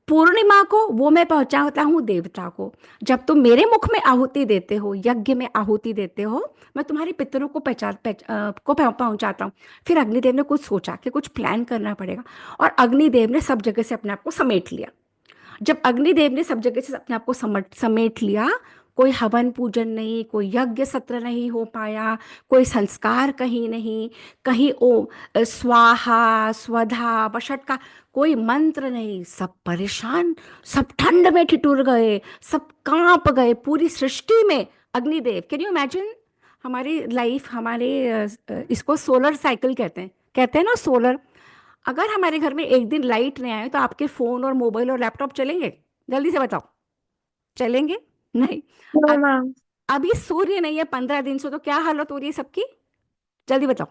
पूर्णिमा को, वो मैं पहुंचाता हूँ देवता को। जब तुम मेरे मुख में आहुति देते हो, यज्ञ में आहुति देते हो, मैं तुम्हारे पितरों को पहुंचाता हूँ। फिर अग्निदेव ने कुछ सोचा कि कुछ प्लान करना पड़ेगा, और अग्निदेव ने सब जगह से अपने आप को समेट लिया। जब अग्निदेव ने सब जगह से अपने आप को समेट लिया, कोई हवन पूजन नहीं, कोई यज्ञ सत्र नहीं हो पाया, कोई संस्कार कहीं नहीं, कहीं स्वाहा स्वधा वषट का कोई मंत्र नहीं, सब परेशान, सब ठंड में ठिठुर गए, सब कांप गए, पूरी सृष्टि में अग्निदेव। Can you imagine? हमारी लाइफ, हमारे इसको सोलर साइकिल कहते हैं ना, सोलर। अगर हमारे घर में एक दिन लाइट नहीं आए तो आपके फोन और मोबाइल और लैपटॉप चलेंगे? जल्दी से बताओ, चलेंगे? नहीं। No, अ- ma'am. अभी सूर्य नहीं है 15 दिन से, तो क्या हालत हो रही है सबकी? जल्दी बताओ।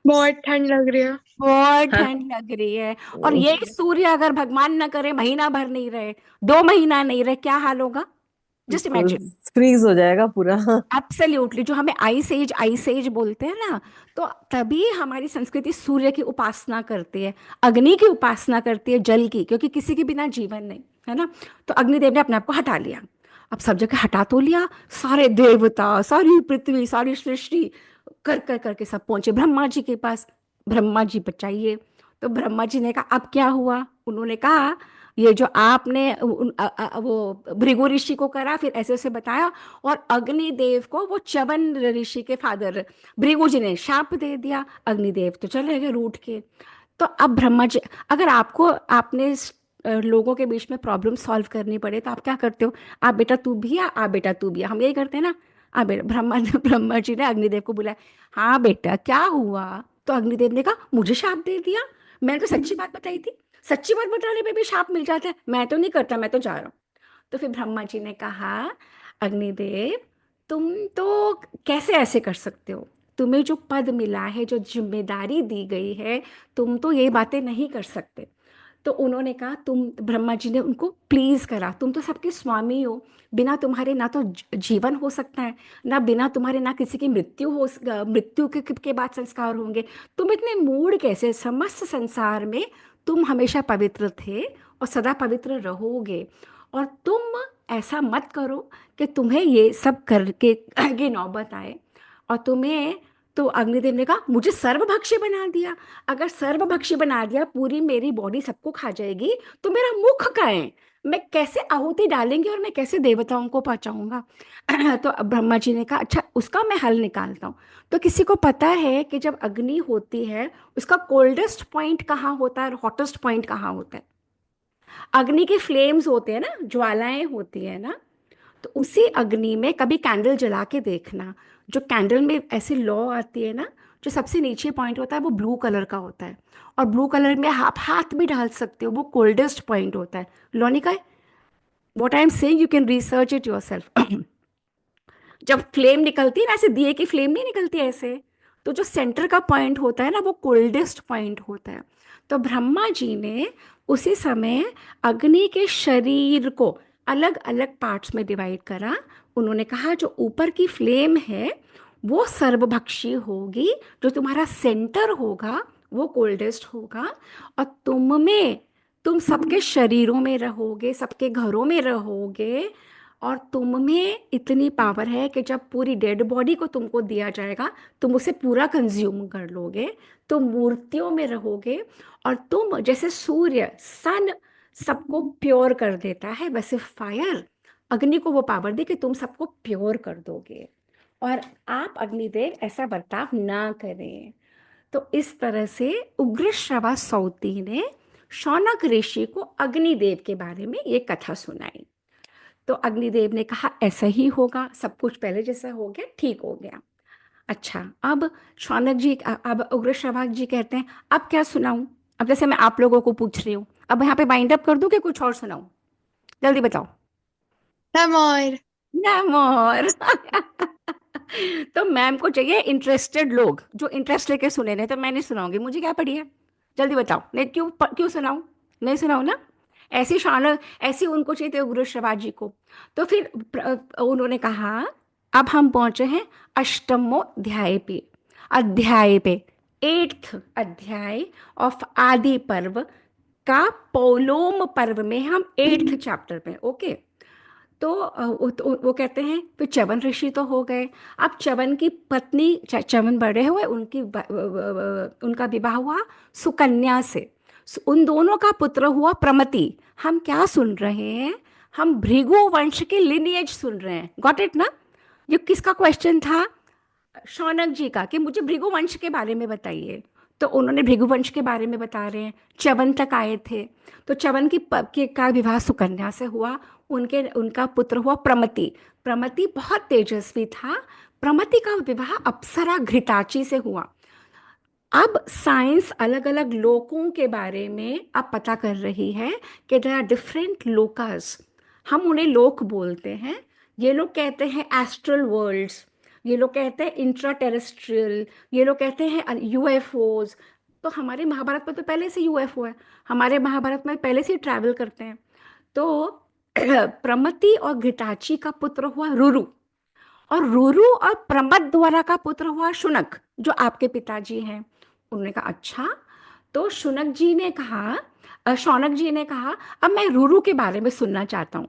बहुत ठंड लग रही है. बहुत ठंड लग रही है। और ये सूर्य अगर भगवान ना करे महीना भर नहीं रहे, 2 महीना नहीं रहे, क्या हाल होगा? Just imagine. फ्रीज हो जाएगा पूरा। एब्सोल्युटली, जो हमें आइस एज बोलते हैं ना, तो तभी हमारी संस्कृति सूर्य की उपासना करती है, अग्नि की उपासना करती है, जल की, क्योंकि किसी के बिना जीवन नहीं है ना। तो अग्निदेव ने अपने आप को हटा लिया। अब सब जगह हटा तो लिया, सारे देवता, सारी पृथ्वी, सारी सृष्टि कर कर करके सब पहुंचे ब्रह्मा जी के पास। ब्रह्मा जी बचाइए। तो ब्रह्मा जी ने कहा अब क्या हुआ? उन्होंने कहा ये जो आपने वो भृगु ऋषि को करा, फिर ऐसे ऐसे बताया, और अग्निदेव को वो च्यवन ऋषि के फादर भृगु जी ने शाप दे दिया। अग्निदेव तो चले गए रूठ के। तो अब ब्रह्मा जी, अगर आपको आपने लोगों के बीच में प्रॉब्लम सॉल्व करनी पड़े तो आप क्या करते हो? आप बेटा तू भी आ, आप बेटा तू भी आ, हम यही करते हैं ना। आ बेटा, ब्रह्मा जी ने अग्निदेव को बुलाया। हाँ बेटा क्या हुआ? तो अग्निदेव ने कहा मुझे शाप दे दिया, मैंने तो सच्ची बात बताई थी। सच्ची बात बताने पे भी शाप मिल जाता है, मैं तो नहीं करता, मैं तो जा रहा हूँ। तो फिर ब्रह्मा जी ने कहा, अग्निदेव तुम तो कैसे ऐसे कर सकते हो? तुम्हें जो पद मिला है, जो जिम्मेदारी दी गई है, तुम तो ये बातें नहीं कर सकते। तो उन्होंने कहा, तुम, ब्रह्मा जी ने उनको प्लीज करा, तुम तो सबके स्वामी हो, बिना तुम्हारे ना तो जीवन हो सकता है, ना बिना तुम्हारे ना किसी की मृत्यु हो, मृत्यु के बाद संस्कार होंगे। तुम इतने मूढ़ कैसे? समस्त संसार में तुम हमेशा पवित्र थे और सदा पवित्र रहोगे, और तुम ऐसा मत करो कि तुम्हें ये सब करके की नौबत आए। और तुम्हें, तो अग्निदेव ने कहा मुझे सर्वभक्षी बना दिया। अगर सर्वभक्षी बना दिया, पूरी मेरी बॉडी सबको खा जाएगी, तो मेरा मुख कहाँ है? मैं कैसे आहुति डालेंगे और मैं कैसे देवताओं को पहुंचाऊंगा? तो अब ब्रह्मा जी ने कहा अच्छा उसका मैं हल निकालता हूँ। तो किसी को पता है कि जब अग्नि होती है, उसका कोल्डेस्ट पॉइंट कहाँ होता है और हॉटेस्ट पॉइंट कहाँ होता है? अग्नि के फ्लेम्स होते हैं ना, ज्वालाएं होती है ना, तो उसी अग्नि में कभी कैंडल जला के देखना। जो कैंडल में ऐसी लौ आती है ना, जो सबसे नीचे पॉइंट होता है वो ब्लू कलर का होता है, और ब्लू कलर में आप हाथ भी डाल सकते हो, वो कोल्डेस्ट पॉइंट होता है। Lonika, what I am saying you can research it yourself. जब फ्लेम निकलती है ना, ऐसे दिए की फ्लेम नहीं निकलती ऐसे, तो जो सेंटर का पॉइंट होता है ना, वो कोल्डेस्ट पॉइंट होता है। तो ब्रह्मा जी ने उसी समय अग्नि के शरीर को अलग अलग पार्ट्स में डिवाइड करा। उन्होंने कहा जो ऊपर की फ्लेम है वो सर्वभक्षी होगी, जो तुम्हारा सेंटर होगा वो कोल्डेस्ट होगा, और तुम में, तुम सबके शरीरों में रहोगे, सबके घरों में रहोगे, और तुम में इतनी पावर है कि जब पूरी डेड बॉडी को तुमको दिया जाएगा, तुम उसे पूरा कंज्यूम कर लोगे। तुम मूर्तियों में रहोगे, और तुम जैसे सूर्य, सन सबको प्योर कर देता है, वैसे फायर, अग्नि को वो पावर दी कि तुम सबको प्योर कर दोगे, और आप अग्निदेव ऐसा बर्ताव ना करें। तो इस तरह से उग्र श्रवा सौती ने शौनक ऋषि को अग्निदेव के बारे में ये कथा सुनाई। तो अग्निदेव ने कहा ऐसा ही होगा, सब कुछ पहले जैसा हो गया, ठीक हो गया। अच्छा, अब शौनक जी, अब उग्र श्रवा जी कहते हैं अब क्या सुनाऊं? अब जैसे मैं आप लोगों को पूछ रही हूँ, अब यहाँ पे बाइंड अप कर दूं कि कुछ और सुनाऊं? जल्दी बताओ। सब और नमोर। तो मैम को चाहिए इंटरेस्टेड लोग जो इंटरेस्ट लेके सुने, नहीं तो मैं नहीं सुनाऊंगी, मुझे क्या पड़ी है। जल्दी बताओ, नहीं क्यों क्यों सुनाऊं? नहीं सुनाऊं ना? ऐसी शान, ऐसी उनको चाहिए थे उग्र श्रवा जी को। तो फिर उन्होंने कहा अब हम पहुंचे हैं अष्टमो अध्याय पे 8th अध्याय ऑफ आदि पर्व का पौलोम पर्व में हम 8th चैप्टर में। ओके, तो वो कहते हैं फिर च्यवन ऋषि तो हो गए। अब च्यवन की पत्नी, च्यवन बड़े हुए, उनका विवाह हुआ सुकन्या से। उन दोनों का पुत्र हुआ प्रमति। हम क्या सुन रहे हैं? हम भृगु वंश के लिनिएज सुन रहे हैं। गॉट इट ना? ये किसका क्वेश्चन था? शौनक जी का, कि मुझे भृगुवंश के बारे में बताइए। तो उन्होंने भृगुवंश के बारे में बता रहे हैं। च्यवन तक आए थे। तो च्यवन का विवाह सुकन्या से हुआ। उनका पुत्र हुआ प्रमति। प्रमति बहुत तेजस्वी था। प्रमति का विवाह अप्सरा घृताची से हुआ। अब साइंस अलग अलग लोकों के बारे में अब पता कर रही है कि देयर आर डिफरेंट लोकास। हम उन्हें लोक बोलते हैं। ये लोग कहते हैं एस्ट्रल वर्ल्ड्स, ये लोग कहते हैं इंट्रा टेरेस्ट्रियल, ये लोग कहते हैं यूएफओज। तो हमारे महाभारत में तो पहले से यूएफओ है, हमारे महाभारत में पहले से ट्रैवल करते हैं। तो प्रमति और घृताची का पुत्र हुआ रुरु, और रुरु और प्रमद द्वारा का पुत्र हुआ शुनक, जो आपके पिताजी हैं। उन्होंने कहा अच्छा। तो शुनक जी ने कहा, शौनक जी ने कहा अब मैं रुरु के बारे में सुनना चाहता हूँ।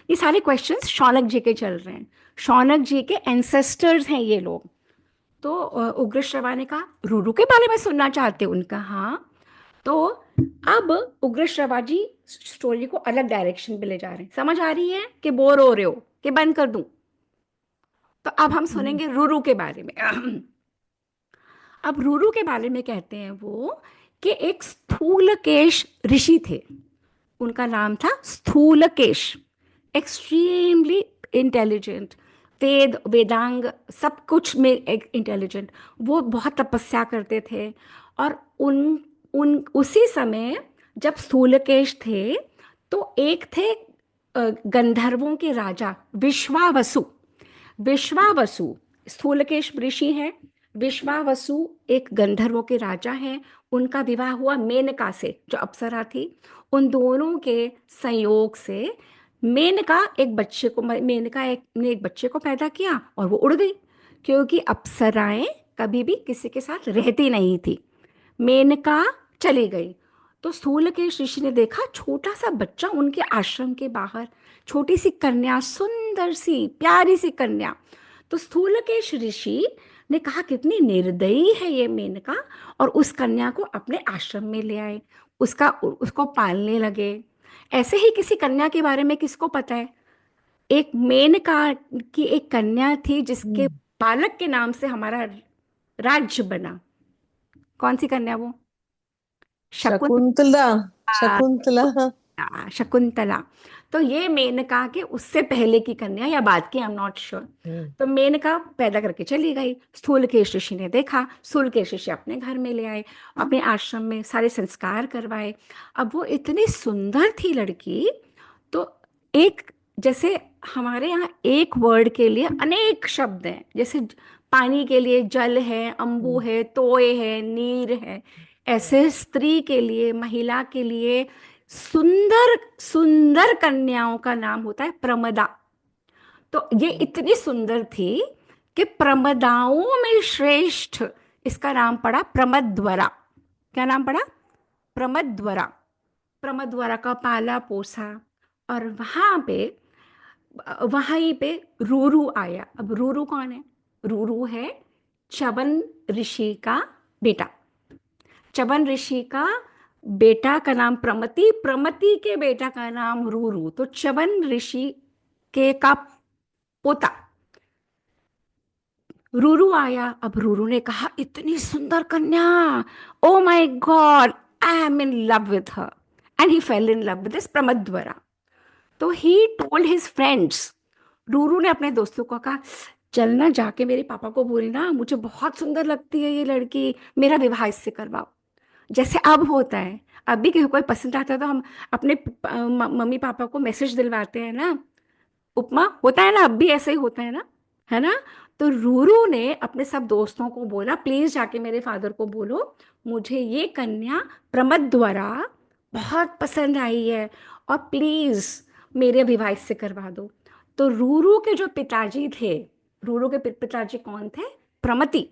ये सारे क्वेश्चंस शौनक जी के चल रहे हैं, शौनक जी के एंसेस्टर्स हैं ये लोग। तो उग्र श्रवा ने कहा रुरु के बारे में सुनना चाहते हो? उनका हाँ। तो अब उग्र श्रवाजी स्टोरी को अलग डायरेक्शन पे ले जा रहे हैं। समझ आ रही है कि बोर हो रहे हो कि बंद कर दूं? तो अब हम सुनेंगे रूरू के बारे में। अब रूरू के बारे में कहते हैं वो कि एक स्थूलकेश ऋषि थे। उनका नाम था स्थूलकेश। एक्सट्रीमली इंटेलिजेंट, वेदांग सब कुछ में इंटेलिजेंट। वो बहुत तपस्या करते थे। और उन उन उसी समय जब स्थूलकेश थे तो एक थे गंधर्वों के राजा विश्वावसु। विश्वावसु स्थूलकेश ऋषि हैं। विश्वावसु एक गंधर्वों के राजा हैं। उनका विवाह हुआ मेनका से, जो अप्सरा थी। उन दोनों के संयोग से मेनका ने एक बच्चे को पैदा किया और वो उड़ गई, क्योंकि अप्सराएं कभी भी किसी के साथ रहती नहीं थी। मेनका चली गई तो स्थूलकेश ऋषि ने देखा छोटा सा बच्चा उनके आश्रम के बाहर, छोटी सी कन्या, सुंदर सी प्यारी सी कन्या। तो स्थूलकेश ऋषि ने कहा कितनी निर्दयी है ये मेनका, और उस कन्या को अपने आश्रम में ले आए। उसको पालने लगे। ऐसे ही किसी कन्या के बारे में किसको पता है? एक मेनका की एक कन्या थी जिसके बालक के नाम से हमारा राज्य बना। कौन सी कन्या वो? शकुंतला। शकुंतला। शकुंतला। तो ये मेनका के उससे पहले की कन्या या बाद की, आई एम नॉट श्योर। तो मेनका पैदा करके चली गई। स्थूलकेश ऋषि ने देखा, स्थूलकेश ऋषि अपने घर में ले आए, अपने आश्रम में सारे संस्कार करवाए। अब वो इतनी सुंदर थी लड़की। तो एक, जैसे हमारे यहाँ एक वर्ड के लिए अनेक शब्द हैं, जैसे पानी के लिए जल है, अम्बु है, तोय है, नीर है, ऐसे स्त्री के लिए, महिला के लिए सुंदर सुंदर कन्याओं का नाम होता है प्रमदा। तो ये इतनी सुंदर थी कि प्रमदाओं में श्रेष्ठ इसका नाम पड़ा प्रमद्वरा। क्या नाम पड़ा? प्रमद्वरा। प्रमद्वरा का पाला पोसा। और वहीं पे रूरू आया। अब रूरू कौन है? रूरू है च्यवन ऋषि का बेटा। च्यवन ऋषि का बेटा का नाम प्रमति, प्रमति के बेटा का नाम रूरू। तो च्यवन ऋषि के का पोता रूरू आया। अब रूरू ने कहा इतनी सुंदर कन्या, oh my God, I am in love with her. And he fell in love with this Pramadvara. तो he told his friends. Ruru ने अपने दोस्तों को कहा चलना, जाके मेरे पापा को बोलना मुझे बहुत सुंदर लगती है ये लड़की, मेरा विवाह इससे करवाओ। जैसे अब होता है, अब भी किसी कोई पसंद आता है तो हम अपने मम्मी पापा को मैसेज दिलवाते हैं ना, उपमा होता है ना, अब भी ऐसे ही होता है ना। तो रूरू ने अपने सब दोस्तों को बोला प्लीज जाके मेरे फादर को बोलो मुझे ये कन्या प्रमद्वरा बहुत पसंद आई है और प्लीज मेरे विवाह इससे करवा दो। तो रूरू के जो पिताजी थे, रूरू के पिताजी कौन थे? प्रमति।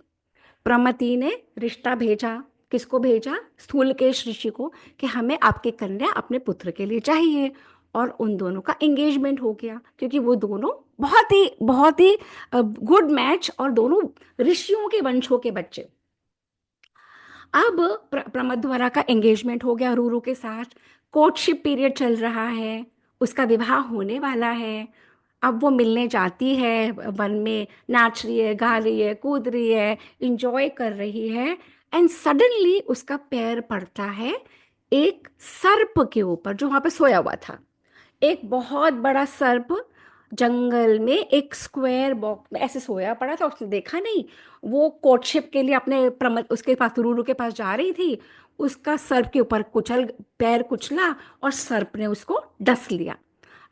प्रमति ने रिश्ता भेजा। किसको भेजा? स्थूलकेश ऋषि को, कि हमें आपकी कन्या अपने पुत्र के लिए चाहिए। और उन दोनों का एंगेजमेंट हो गया, क्योंकि वो दोनों बहुत ही गुड मैच, और दोनों ऋषियों के वंशों के बच्चे। अब प्रमद्वरा का एंगेजमेंट हो गया रूरू के साथ। कोर्टशिप पीरियड चल रहा है, उसका विवाह होने वाला है। अब वो मिलने जाती है, वन में नाच रही है, गा रही है, कूद रही है, इंजॉय कर रही है। एंड सडनली उसका पैर पड़ता है एक सर्प के ऊपर जो वहां पे सोया हुआ था। एक बहुत बड़ा सर्प जंगल में एक स्क्वायर बॉक्स में ऐसे सोया पड़ा था। उसने देखा नहीं, वो कोर्टशिप के लिए अपने उसके पास, रूरू के पास जा रही थी। उसका सर्प के ऊपर पैर कुचला और सर्प ने उसको डस लिया।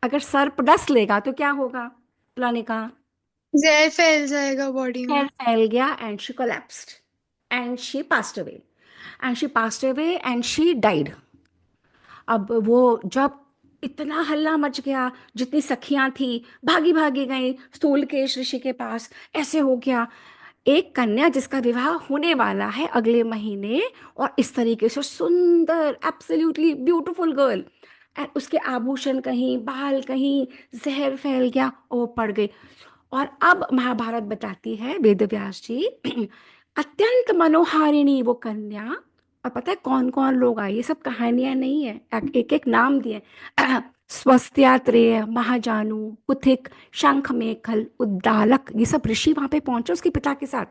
अगर सर्प डस लेगा तो क्या होगा? प्लानिका जहर फैल जाएगा बॉडी पैर में। फैल गया and she collapsed and she passed away and she died. अब वो जब इतना हल्ला मच गया, जितनी सखियां थी भागी भागी गई स्थूलकेश ऋषि के पास। ऐसे हो गया एक कन्या जिसका विवाह होने वाला है अगले महीने, और इस तरीके से सुंदर एब्सोल्युटली ब्यूटीफुल गर्ल, एंड उसके आभूषण कहीं, बाल कहीं, जहर फैल गया और वो पड़ गई। और अब महाभारत बताती है वेद व्यास जी अत्यंत मनोहारिणी वो कन्या, और पता है कौन कौन लोग आए, ये सब कहानियां नहीं है, एक एक नाम दिए। स्वस्त्यात्रेय, महाजानु, कुथिक, शंख मेखल, उद्दालक, ये सब ऋषि वहां पे पहुंचे उसके पिता के साथ।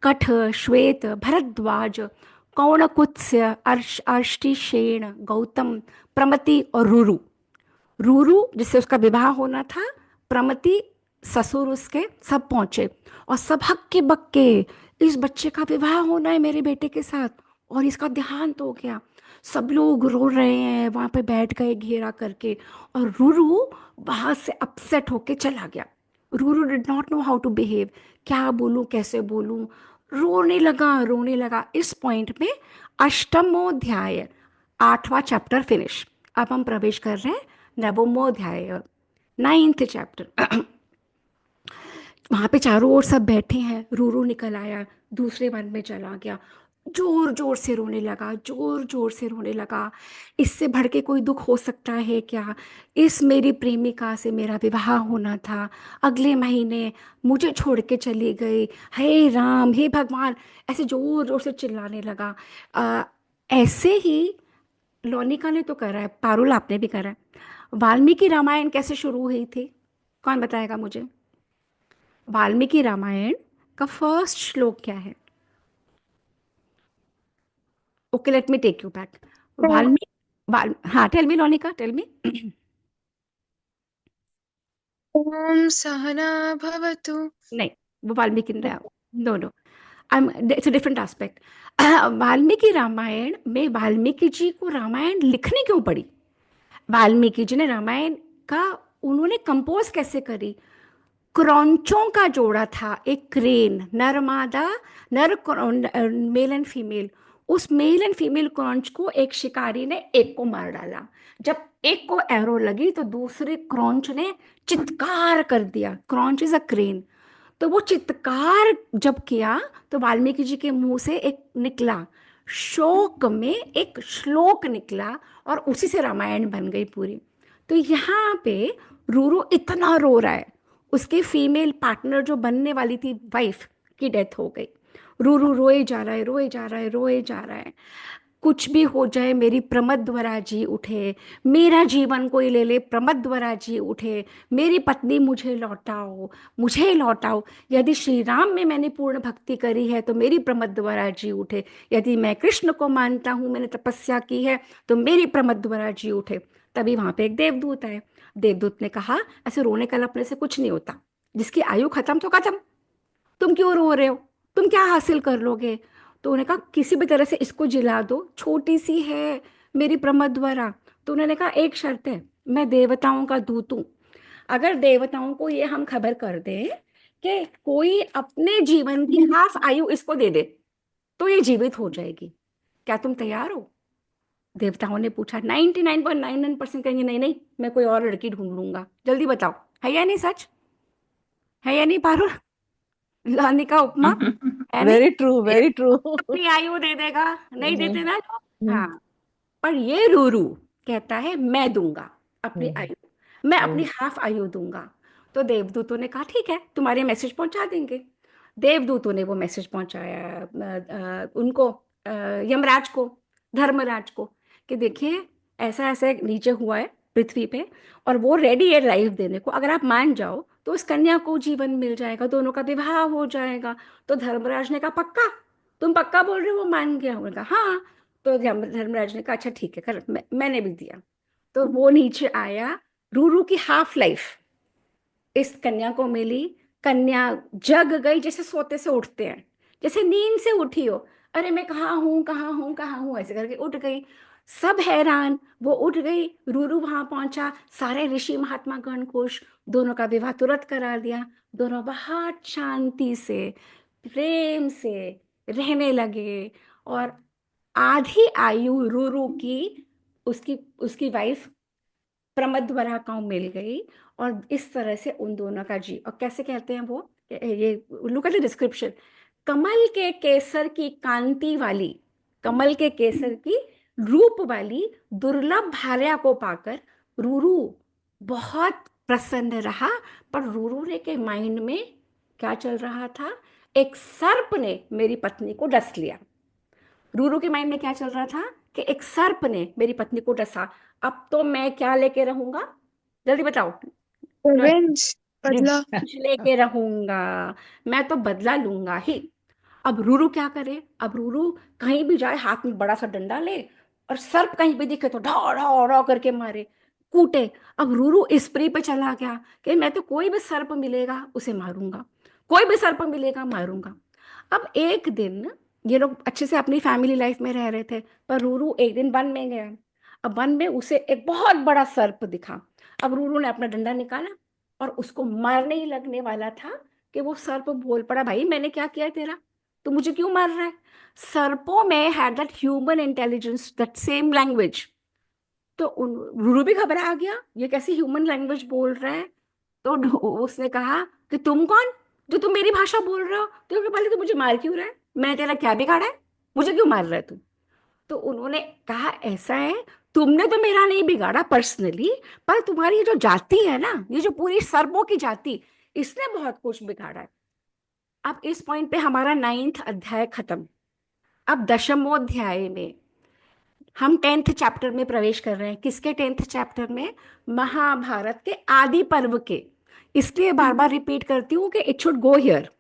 कठ, श्वेत, भरद्वाज, कौणकुत्स्य, अर्ष्टिशेण, गौतम, प्रमति और रुरु। रूरू जिससे उसका विवाह होना था, प्रमति ससुर उसके, सब पहुंचे। और सब हक्के बक्के, इस बच्चे का विवाह होना है मेरे बेटे के साथ और इसका देहांत हो गया। सब लोग रो रहे हैं, वहां पे बैठ गए घेरा करके। और रूरू वहां से अपसेट होके चला गया। Ruru did not know how to behave, क्या बोलूं कैसे बोलूं, रोने लगा रोने लगा। इस पॉइंट में अष्टमोध्याय, 8वां चैप्टर फिनिश। अब हम प्रवेश कर रहे हैं नवमोध्याय, 9th चैप्टर। वहां पे चारों ओर सब बैठे हैं। रूरू निकल आया, दूसरे वन में चला गया, जोर जोर से रोने लगा, जोर जोर से रोने लगा। इससे बढ़ के कोई दुख हो सकता है क्या, इस मेरी प्रेमिका से मेरा विवाह होना था, अगले महीने मुझे छोड़ के चली गई, हे राम हे भगवान, ऐसे जोर जोर से चिल्लाने लगा। आ, ऐसे ही लोनिका ने तो करा है, पारुल आपने भी करा है। वाल्मीकि रामायण कैसे शुरू हुई थी, कौन बताएगा मुझे? वाल्मीकि रामायण का फर्स्ट श्लोक क्या है? Okay, let me take you back. Valmiki हाँ, टेल मी लोनिका, टेल मी। ओम सहना भवतु। नहीं, वो Valmiki, no no, I it's a different aspect. Valmiki Ramayan में वाल्मीकि जी को रामायण लिखनी क्यों पड़ी? वाल्मीकि जी ने रामायण का, उन्होंने कंपोज कैसे करी? क्रॉन्चों का जोड़ा था, एक क्रेन, नर मादा, मेल एंड फीमेल। उस मेल एंड फीमेल क्रॉन्च को एक शिकारी ने एक को मार डाला। जब एक को एरो लगी तो दूसरे क्रॉन्च ने चित्कार कर दिया। Kraunch is a crane. तो वो चित्कार जब किया तो वाल्मीकि जी के मुंह से एक निकला, शोक में एक श्लोक निकला, और उसी से रामायण बन गई पूरी। तो यहाँ पे रूरू इतना रो रहा है, उसकी फीमेल पार्टनर जो बनने वाली थी, वाइफ की डेथ हो गई। रूरू रोए जा रहा है, रोए जा रहा है, रोए जा रहा है। कुछ भी हो जाए मेरी प्रमद्वरा जी उठे, मेरा जीवन कोई ले ले प्रमद्वरा जी उठे, मेरी पत्नी मुझे लौटाओ, मुझे लौटाओ। यदि श्री राम में मैंने पूर्ण भक्ति करी है तो मेरी प्रमद्वरा जी उठे, यदि मैं कृष्ण को मानता हूँ, मैंने तपस्या की है, तो मेरी प्रमद्वरा जी उठे। तभी वहां पे एक देवदूत आए। देवदूत ने कहा, ऐसे रोने कलपने से कुछ नहीं होता, जिसकी आयु खत्म तो खत्म, तुम क्यों रो रहे हो, तुम क्या हासिल कर लोगे? तो उन्होंने कहा किसी भी तरह से इसको जिला दो, छोटी सी है मेरी प्रमद्वरा। तो उन्होंने कहा एक शर्त है, मैं देवताओं का दूत हूं, अगर देवताओं को ये हम खबर कर दें कि कोई अपने जीवन की हाफ आयु इसको दे दे तो ये जीवित हो जाएगी, क्या तुम तैयार हो? देवताओं ने पूछा। 99.99% कहेंगे नहीं नहीं, मैं कोई और लड़की ढूंढ लूंगा, जल्दी बताओ, है या नहीं सच, है या नहीं पारुल? लाने का उपमा, है नहीं? वेरी ट्रू, ये वेरी ट्रू। अपनी आयु दे देगा, नहीं देते ना लोग। हम्म, हाँ, पर ये रूरू कहता है मैं दूंगा अपनी हम्म, आयु, मैं अपनी हम्म, हाफ आयु दूंगा। तो देवदूतों ने कहा ठीक है, तुम्हारे मैसेज पहुंचा देंगे। देवदूतों ने वो मैसेज पहुंचाया उनको, यमराज को, धर्मराज को, कि देखिए ऐसा ऐसा नीचे हुआ है पृथ्वी पे, और वो रेडी है लाइफ देने को, अगर आप मान जाओ तो उस कन्या को जीवन मिल जाएगा, दोनों का विवाह हो जाएगा। तो धर्मराज ने कहा पक्का, तुम पक्का बोल रहे हो? वो मान गया, उन्होंने कहा हाँ। तो धर्मराज ने कहा अच्छा ठीक है, कर मैंने भी दिया। तो वो नीचे आया, रूरू की हाफ लाइफ इस कन्या को मिली। कन्या जग गई, जैसे सोते से उठते हैं, जैसे नींद से उठी हो, अरे मैं कहाँ हूँ कहाँ हूँ कहाँ हूँ, ऐसे करके उठ गई। सब हैरान, वो उठ गई, रूरू वहां पहुंचा, सारे ऋषि महात्मा गण खुश, दोनों का विवाह तुरंत करा दिया। दोनों बहुत शांति से, प्रेम से रहने लगे। और आधी आयु रूरू की उसकी उसकी वाइफ प्रमद्वरा को मिल गई। और इस तरह से उन दोनों का जी, और कैसे कहते हैं वो, ये लुक एट द डिस्क्रिप्शन, कमल के केसर की कांति वाली, कमल के केसर की रूप वाली दुर्लभ भार्या को पाकर रूरू बहुत प्रसन्न रहा। पर रूरू ने के माइंड में क्या चल रहा था? एक सर्प ने मेरी पत्नी को डस लिया। रूरू के माइंड में क्या चल रहा था कि एक सर्प ने मेरी पत्नी को डसा, अब तो मैं क्या लेके रहूंगा, जल्दी बताओ। रिवेंज, बदला। कुछ लेके रहूंगा, मैं तो बदला लूंगा ही। अब रूरू क्या करे, अब रूरू कहीं भी जाए हाथ में बड़ा सा डंडा ले, और सर्प कहीं भी दिखे तो ढा ढा ढा करके मारे, कूटे। अब रूरू इस परी पे चला गया कि मैं तो कोई भी सर्प मिलेगा उसे मारूंगा, कोई भी सर्प मिलेगा मारूंगा। अब एक दिन ये लोग अच्छे से अपनी फैमिली लाइफ में रह रहे थे, पर रूरू एक दिन वन में गया। अब वन में उसे एक बहुत बड़ा सर्प दिखा। अब रूरू ने अपना डंडा निकाला और उसको मारने ही लगने वाला था कि वो सर्प बोल पड़ा, भाई मैंने क्या किया है तेरा, तू मुझे क्यों मार रहा है। सर्पों में had that human intelligence, that same language. तो रूरू भी घबरा गया, ये कैसी ह्यूमन लैंग्वेज बोल रहा है। तो उसने कहा कि तुम कौन, जो तुम मेरी भाषा बोल रहे हो, तो पहले तो मुझे मार क्यों रहा है, मैं तेरा क्या बिगाड़ा है, मुझे क्यों मार रहा है तू। तो उन्होंने कहा ऐसा है, तुमने तो मेरा नहीं बिगाड़ा पर्सनली, पर तुम्हारी ये जो जाति है ना, ये जो पूरी सर्पों की जाति, इसने बहुत कुछ बिगाड़ा है। अब इस पॉइंट पे हमारा 9th अध्याय खत्म। अब 10वें अध्याय में हम 10th चैप्टर में प्रवेश कर रहे हैं। किसके 10th चैप्टर में, महाभारत के आदि पर्व के। इसलिए बार बार रिपीट करती हूँ कि it should go here.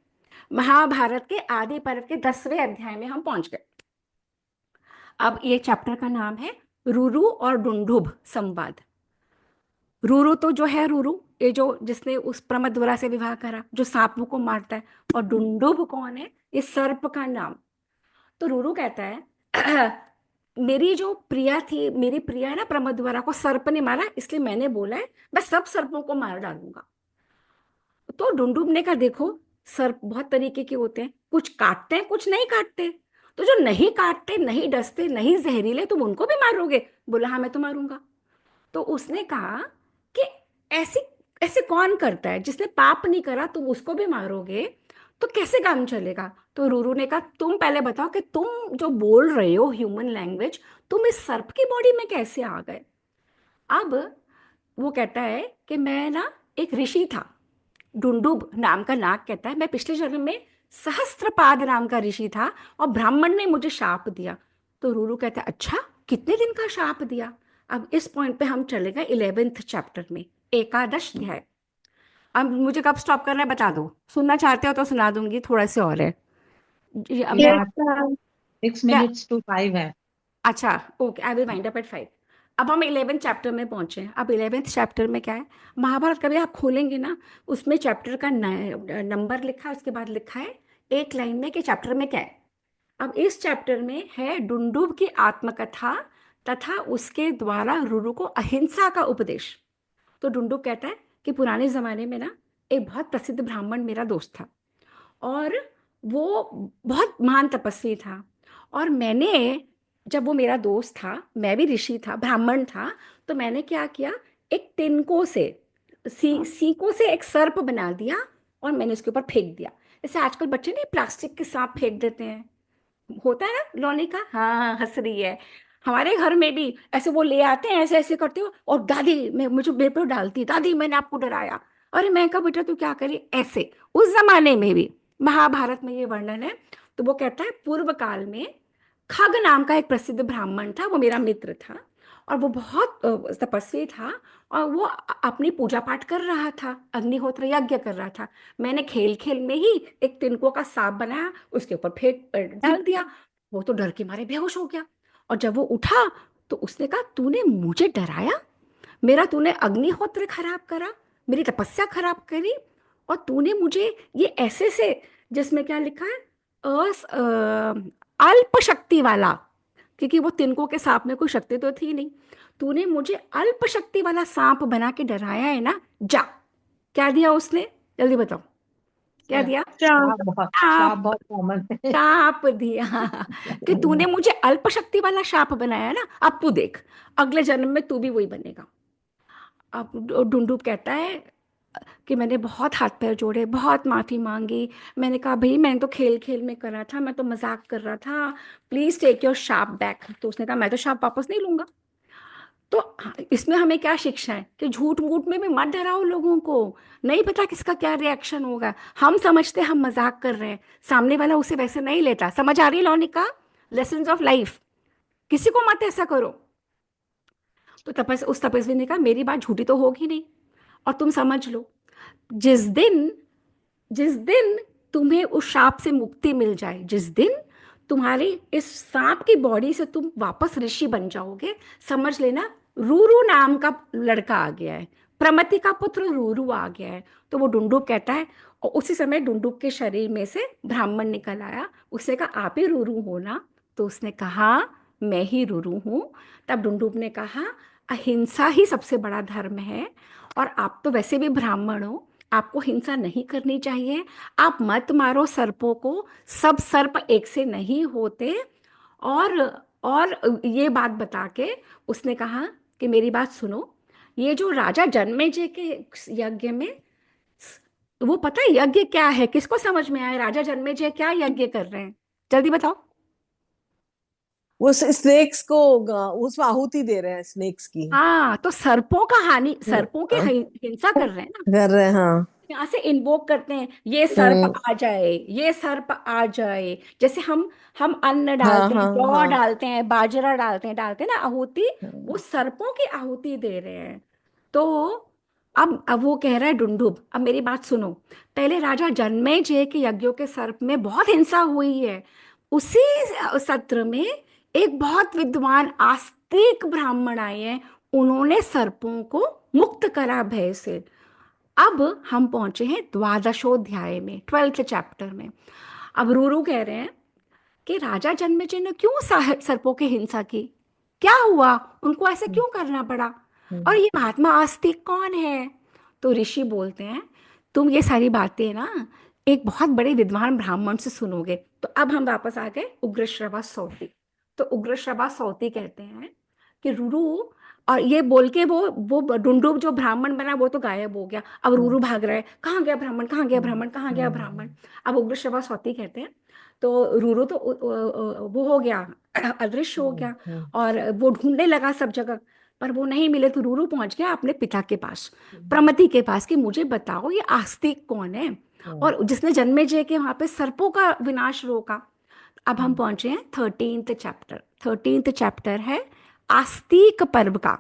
Mahabharat के आदि पर्व के 10वें अध्याय में हम पहुंच गए। अब ये चैप्टर का नाम है रुरु और डुंडुभ संवाद। रुरु तो जो है, रुरु ये जो जिसने उस प्रमदवरा से विवाह करा, जो सांपों को मारता है। और डुंडुभ कौन है, ये सर्प का नाम। तो रुरु कहता है मेरी जो प्रिया थी, मेरी प्रिया है ना, प्रमदवरा को सर्प ने मारा, इसलिए मैंने बोला है मैं सब सर्पों को मार डालूंगा। तो डुंडुब ने कहा देखो, सर्प बहुत तरीके के होते हैं, कुछ काटते हैं कुछ नहीं काटते, तो जो नहीं काटते नहीं डसते नहीं जहरीले तुम उनको भी मारोगे। बोला हाँ मैं तो मारूंगा। तो उसने कहा कि ऐसी ऐसे कौन करता है, जिसने पाप नहीं करा तुम उसको भी मारोगे, तो कैसे काम चलेगा। तो रूरू ने कहा तुम पहले बताओ कि तुम जो बोल रहे हो ह्यूमन लैंग्वेज, तुम इस सर्प की बॉडी में कैसे आ गए। अब वो कहता है कि मैं ना एक ऋषि था, डुंडुब नाम का नाग कहता है, मैं पिछले जन्म में सहस्त्रपाद नाम का ऋषि था, और ब्राह्मण ने मुझे शाप दिया। तो रूरू कहता है अच्छा, कितने दिन का शाप दिया। अब इस पॉइंट पे हम चले गए 11th चैप्टर में, एकादश अध्याय। अब मुझे कब स्टॉप करना है बता दो, सुनना चाहते हो तो सुना दूंगी, थोड़ा से और है। अब मैं यस हाँ, मैम। 6 minutes to 5 है। अच्छा okay, I will wind up at 5। अब हम 11th चैप्टर में पहुंचे हैं। अब 11th चैप्टर में क्या है, महाभारत कभी आप खोलेंगे ना, उसमें चैप्टर का नंबर लिखा है, उसके बाद लिखा है एक लाइन में कि चैप्टर में क्या है। अब इस चैप्टर में है डुंडुब की आत्मकथा तथा उसके द्वारा रुरु को अहिंसा का उपदेश। तो डुंडुब कहता है कि पुराने जमाने में ना एक बहुत प्रसिद्ध ब्राह्मण मेरा दोस्त था, और वो बहुत महान तपस्वी था। और मैंने, जब वो मेरा दोस्त था, मैं भी ऋषि था, ब्राह्मण था, तो मैंने क्या किया, एक तिनकों से सीकों से एक सर्प बना दिया और मैंने उसके ऊपर फेंक दिया। जैसे आजकल बच्चे नहीं प्लास्टिक के सांप फेंक देते हैं, होता है ना लोने का, हाँ हंस रही है। हमारे घर में भी ऐसे वो ले आते हैं, ऐसे ऐसे करते हो, और दादी मैं मुझे मेरे पे डालती, दादी मैंने आपको डराया। अरे मैं कहा बेटा तू क्या करी ऐसे। उस जमाने में भी महाभारत में ये वर्णन है। तो वो कहता है पूर्व काल में खग नाम का एक प्रसिद्ध ब्राह्मण था, वो मेरा मित्र था, और वो बहुत तपस्वी था, और वो अपनी पूजा पाठ कर रहा था, अग्निहोत्र यज्ञ कर रहा था। मैंने खेल खेल में ही एक तिनकों का सांप बनाया, उसके ऊपर फेंक डाल दिया। वो तो डर के मारे बेहोश हो गया। और जब वो उठा तो उसने कहा तूने मुझे डराया, मेरा तूने अग्निहोत्र खराब करा, मेरी तपस्या खराब करी, और तूने मुझे ये ऐसे से, जिसमें क्या लिखा है, अल्प शक्ति वाला, क्योंकि वो तिनकों के सांप में कोई शक्ति तो थी नहीं, तूने मुझे अल्प शक्ति वाला सांप बना के डराया है ना, जा। क्या दिया उसने, जल्दी बताओ क्या दिया। श्राप। श्राप सांप, बहुत कॉमन है। शाप दिया कि तूने मुझे अल्प शक्ति वाला शाप बनाया ना, अब तू देख अगले जन्म में तू भी वही बनेगा। अब डुंडुब कहता है कि मैंने बहुत हाथ पैर जोड़े, बहुत माफी मांगी, मैंने कहा भाई मैंने तो खेल खेल में करा था, मैं तो मजाक कर रहा था, please take your shaap back. तो उसने कहा मैं तो शाप वापस नहीं लूंगा। तो इसमें हमें क्या शिक्षा है कि झूठ मूठ में भी मत डराओ लोगों को, नहीं पता किसका क्या रिएक्शन होगा। हम समझते हम मजाक कर रहे हैं, सामने वाला उसे वैसे नहीं लेता। समझ आ रही है लौनिका, लेसन्स ऑफ लाइफ, किसी को मत ऐसा करो। तो उस तपस्वी ने कहा मेरी बात झूठी तो होगी नहीं, और तुम समझ लो, जिस दिन जिस दिन तुम्हें उस शाप से मुक्ति मिल जाए, जिस दिन तुम्हारी इस सांप की बॉडी से तुम वापस ऋषि बन जाओगे, समझ लेना रूरू नाम का लड़का आ गया है, प्रमति का पुत्र रूरू आ गया है। तो वो डुंडुब कहता है, और उसी समय डुंडुब के शरीर में से ब्राह्मण निकल आया। उसने कहा आप ही रूरू हो ना? तो उसने कहा मैं ही रूरू हूं। तब डुंडुब ने कहा अहिंसा ही सबसे बड़ा धर्म है, और आप तो वैसे भी ब्राह्मण हो, आपको हिंसा नहीं करनी चाहिए, आप मत मारो सर्पों को, सब सर्प एक से नहीं होते। और ये बात बता के उसने कहा कि मेरी बात सुनो, ये जो राजा जन्मेजय के यज्ञ में, वो पता है यज्ञ क्या है? किसको समझ में आया राजा जन्मेजय क्या यज्ञ कर रहे हैं? जल्दी बताओ। वो स्नेक्स को उसमें आहुति दे रहे हैं, स्नेक्स की। हाँ, तो सर्पों का हानि, सर्पों की हाँ, हिंसा कर रहे हैं ना। कर रहे हैं, हाँ। यहाँ से इन्वोक करते हैं, ये सर्प हम्म, आ जाए, ये सर्प आ जाए। जैसे हम अन्न हाँ डालते हैं, हाँ जौ हाँ। डालते हैं, बाजरा डालते हैं ना आहुति, वो सर्पों की आहुति दे रहे हैं। तो अब वो कह रहा है डुंडुब, अब मेरी बात सुनो, पहले राजा जन्मेजय के यज्ञों के सर्प में बहुत हिंसा हुई है। उसी सत्र में एक बहुत विद्वान आस्तिक ब्राह्मण आए हैं, उन्होंने सर्पों को मुक्त करा भय से। अब हम पहुंचे हैं द्वादशोध्याय में, 12th चैप्टर में। अब रूरू कह रहे हैं कि राजा जन्मेजय ने क्यों सर्पों की हिंसा की, क्या हुआ, उनको ऐसे क्यों करना पड़ा, और ये महात्मा आस्तिक कौन है? तो ऋषि बोलते हैं तुम ये सारी बातें ना एक बहुत बड़े विद्वान ब्राह्मण से सुनोगे। तो अब हम वापस आ गए उग्रश्रवा सौती। तो उग्रश्रवा सौती कहते हैं कि रूरू, और ये बोल के वो डुंडुब जो ब्राह्मण बना वो तो गायब हो गया। अब रूरू भाग रहा है, कहाँ गया ब्राह्मण, कहाँ गया ब्राह्मण, कहाँ गया ब्राह्मण। अब उग्रश्रवा सौती कहते हैं तो रूरू तो वो हो गया, अदृश्य हो गया, और वो ढूंढने लगा सब जगह, पर वो नहीं मिले। तो रूरू पहुंच गया अपने पिता के पास, प्रमति के पास, कि मुझे बताओ ये आस्तिक कौन है और जिसने जन्मेजय के वहां पे सर्पों का विनाश रोका। अब हम पहुंचे हैं 13th चैप्टर। 13th चैप्टर है आस्तिक पर्व का,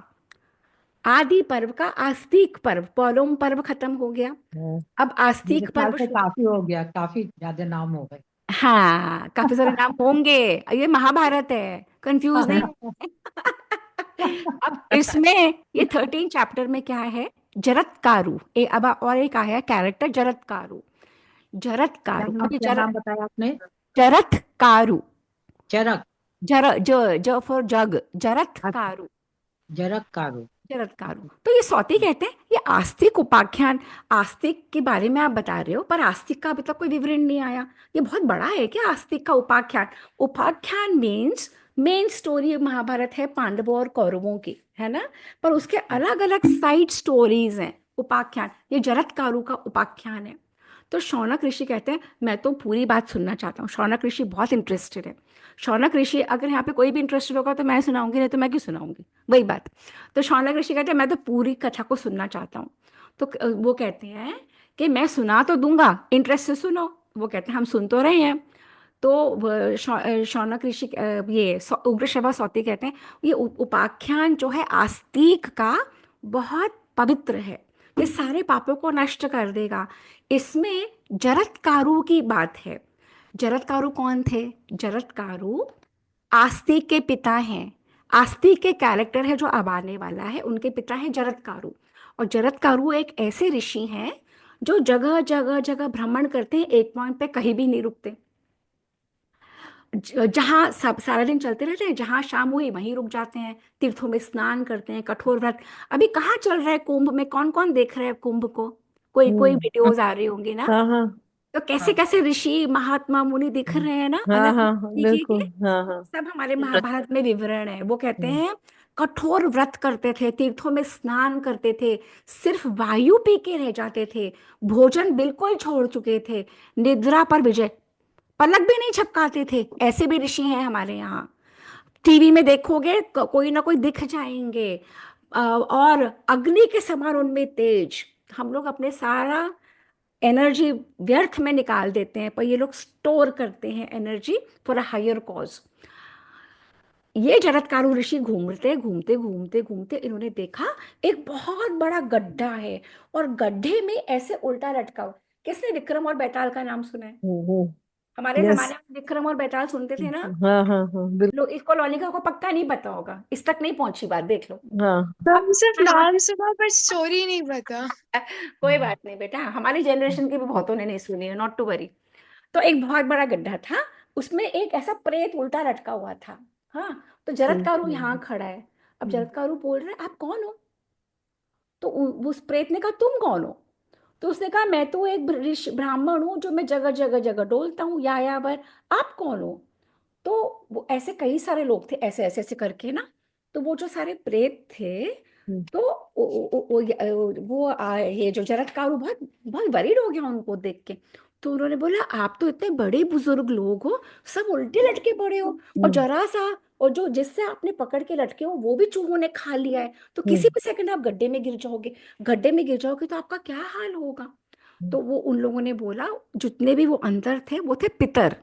आदि पर्व का आस्तिक पर्व। पौलोम पर्व खत्म हो गया, अब मेरे आस्तिक ख्याल पर्व से शुरू। काफी हो गया, काफी ज्यादा नाम हो गए। हाँ, काफी सारे नाम होंगे, ये महाभारत है, कंफ्यूज नहीं होंगे। अब इसमें ये 13 चैप्टर में क्या है, जरत्कारु, अब और एक आया कैरेक्टर जरत्कारु। जरत्कारु, अभी क्या नाम बताया आपने? जरत्कारु, चरक। ज फॉर जग, अच्छा, जरत्कारु, जरक कारू। जरत्कारु। तो ये सौती कहते हैं ये आस्तिक उपाख्यान, आस्तिक के बारे में आप बता रहे हो, पर आस्तिक का अभी तक कोई विवरण नहीं आया। ये बहुत बड़ा है क्या आस्तिक का उपाख्यान? उपाख्यान मीन्स मेन स्टोरी महाभारत है पांडवों और कौरवों की, है ना, पर उसके अलग अलग साइड स्टोरीज हैं। उपाख्यान, ये जरत्कारु का उपाख्यान है। तो शौनक ऋषि कहते हैं मैं तो पूरी बात सुनना चाहता हूँ। शौनक ऋषि बहुत इंटरेस्टेड है। शौनक ऋषि, अगर यहाँ पे कोई भी इंटरेस्टेड होगा तो मैं सुनाऊंगी, नहीं तो मैं क्यों सुनाऊंगी, वही बात। तो शौनक ऋषि कहते हैं मैं तो पूरी कथा को सुनना चाहता हूँ। तो वो कहते हैं कि मैं सुना तो दूंगा, इंटरेस्ट से सुनो। वो कहते हैं हम सुन तो रहे हैं। तो शौनक ऋषि उग्रश्रवा सौती कहते हैं ये उपाख्यान जो है आस्तिक का बहुत पवित्र है, ये सारे पापों को नष्ट कर देगा। इसमें जरत्कारु की बात है। जरत्कारु कौन थे? जरत्कारु आस्तिक के पिता हैं। आस्तिक के कैरेक्टर है जो अब आने वाला है, उनके पिता हैं जरत्कारु। और जरत्कारु एक ऐसे ऋषि हैं जो जगह जगह जगह भ्रमण करते हैं, एक पॉइंट पे कहीं भी नहीं रुकते। जहाँ सब सारा दिन चलते रहते हैं, जहाँ शाम हुई वहीं रुक जाते हैं, तीर्थों में स्नान करते हैं, कठोर व्रत। अभी कहाँ चल रहा है कुंभ में, कौन कौन देख रहा है कुंभ को? कोई कोई हम्म, वीडियोस आ रही होंगी ना। हाँ हाँ तो कैसे कैसे ऋषि महात्मा मुनि दिख रहे हैं ना, हाँ अलग अलग हाँ हाँ, तरीके के। बिल्कुल, हाँ हाँ। सब हमारे महाभारत में विवरण है। वो कहते हैं कठोर व्रत करते थे, तीर्थों में स्नान करते थे, सिर्फ वायु पी के रह जाते थे, भोजन बिल्कुल छोड़ चुके थे, निद्रा पर विजय, पलक भी नहीं झपकाते थे। ऐसे भी ऋषि हैं हमारे यहाँ। टीवी में देखोगे कोई ना कोई दिख जाएंगे। और अग्नि के समान उनमें तेज। हम लोग अपने सारा एनर्जी व्यर्थ में निकाल देते हैं, पर ये लोग स्टोर करते हैं energy for a higher cause. ये जरत्कारु ऋषि घूमते घूमते घूमते घूमते इन्होंने देखा एक बहुत बड़ा गड्ढा है, और गड्ढे में ऐसे उल्टा लटका हुआ। किसने विक्रम और बेताल का नाम सुना है? हमारे यस। जमाने में विक्रम और बेताल सुनते थे ना हाँ हाँ हाँ बिल्कुल। लोग। इसको लोनिका को पक्का नहीं पता होगा, इस तक नहीं पहुंची बात, देख लो। हाँ हम सिर्फ अब नाम सुना पर स्टोरी नहीं पता। कोई बात नहीं बेटा, हमारी जनरेशन की भी बहुतों ने नहीं सुनी है, नॉट टू वरी। तो एक बहुत बड़ा गड्ढा था, उसमें एक ऐसा प्रेत उल्टा लटका हुआ था। हाँ, तो जरत्कारु यहाँ खड़ा है। अब जरत्कारु बोल रहा है आप कौन हो? तो उस प्रेत ने कहा तुम कौन हो? तो उसने कहा मैं तो एक ब्राह्मण हूँ जो मैं जगह जगह जगह डोलता हूँ यायावर। आप कौन हो? तो वो ऐसे कई सारे लोग थे, ऐसे ऐसे ऐसे करके ना। तो वो जो सारे प्रेत थे, तो ये जो जरत्कारु बहुत बहुत वरीड हो गया उनको देख के। तो उन्होंने बोला आप तो इतने बड़े बुजुर्ग लोग हो, सब उल्टे लटके पड़े हो, और जरा सा, और जो जिससे आपने पकड़ के लटके हो वो भी चूहों ने खा लिया है, तो किसी भी सेकंड आप गड्ढे में गिर जाओगे। गड्ढे में गिर जाओगे तो आपका क्या हाल होगा? तो वो उन लोगों ने बोला, जितने भी वो अंदर थे वो थे पितर,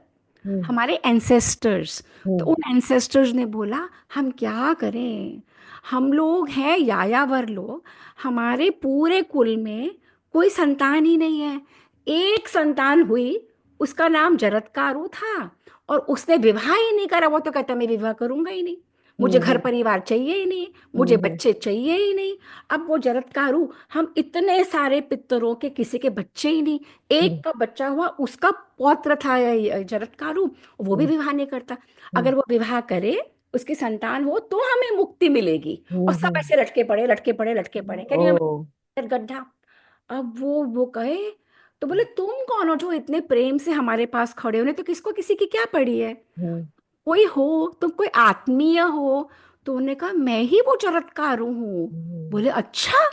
हमारे एंसेस्टर्स। तो उन एंसेस्टर्स ने बोला हम क्या करें, हम लोग हैं यायावर लोग, हमारे पूरे कुल में कोई संतान ही नहीं है। एक संतान हुई, उसका नाम जरत्कारु था, और उसने विवाह ही नहीं करा। वो तो कहता मैं विवाह करूंगा ही नहीं, मुझे घर परिवार चाहिए ही नहीं, मुझे बच्चे चाहिए ही नहीं। अब वो जरत्कारु, हम इतने सारे पितरों के किसी के बच्चे ही नहीं, एक का बच्चा हुआ, उसका पौत्र था ये जरत्कारु, वो भी विवाह नहीं करता। अगर वो विवाह करे, उसकी संतान हो, तो हमें मुक्ति मिलेगी। और सब ऐसे लटके पड़े लटके पड़े लटके पड़े, कैन यू ओ इमेजिन गड्ढा? अब वो कहे, तो बोले तुम कौन हो जो इतने प्रेम से हमारे पास खड़े हो? ने तो किसको किसी की क्या पड़ी है, कोई हो, तुम कोई आत्मीय हो? तो उन्होंने कहा मैं ही वो जरत्कारु हूँ। बोले अच्छा,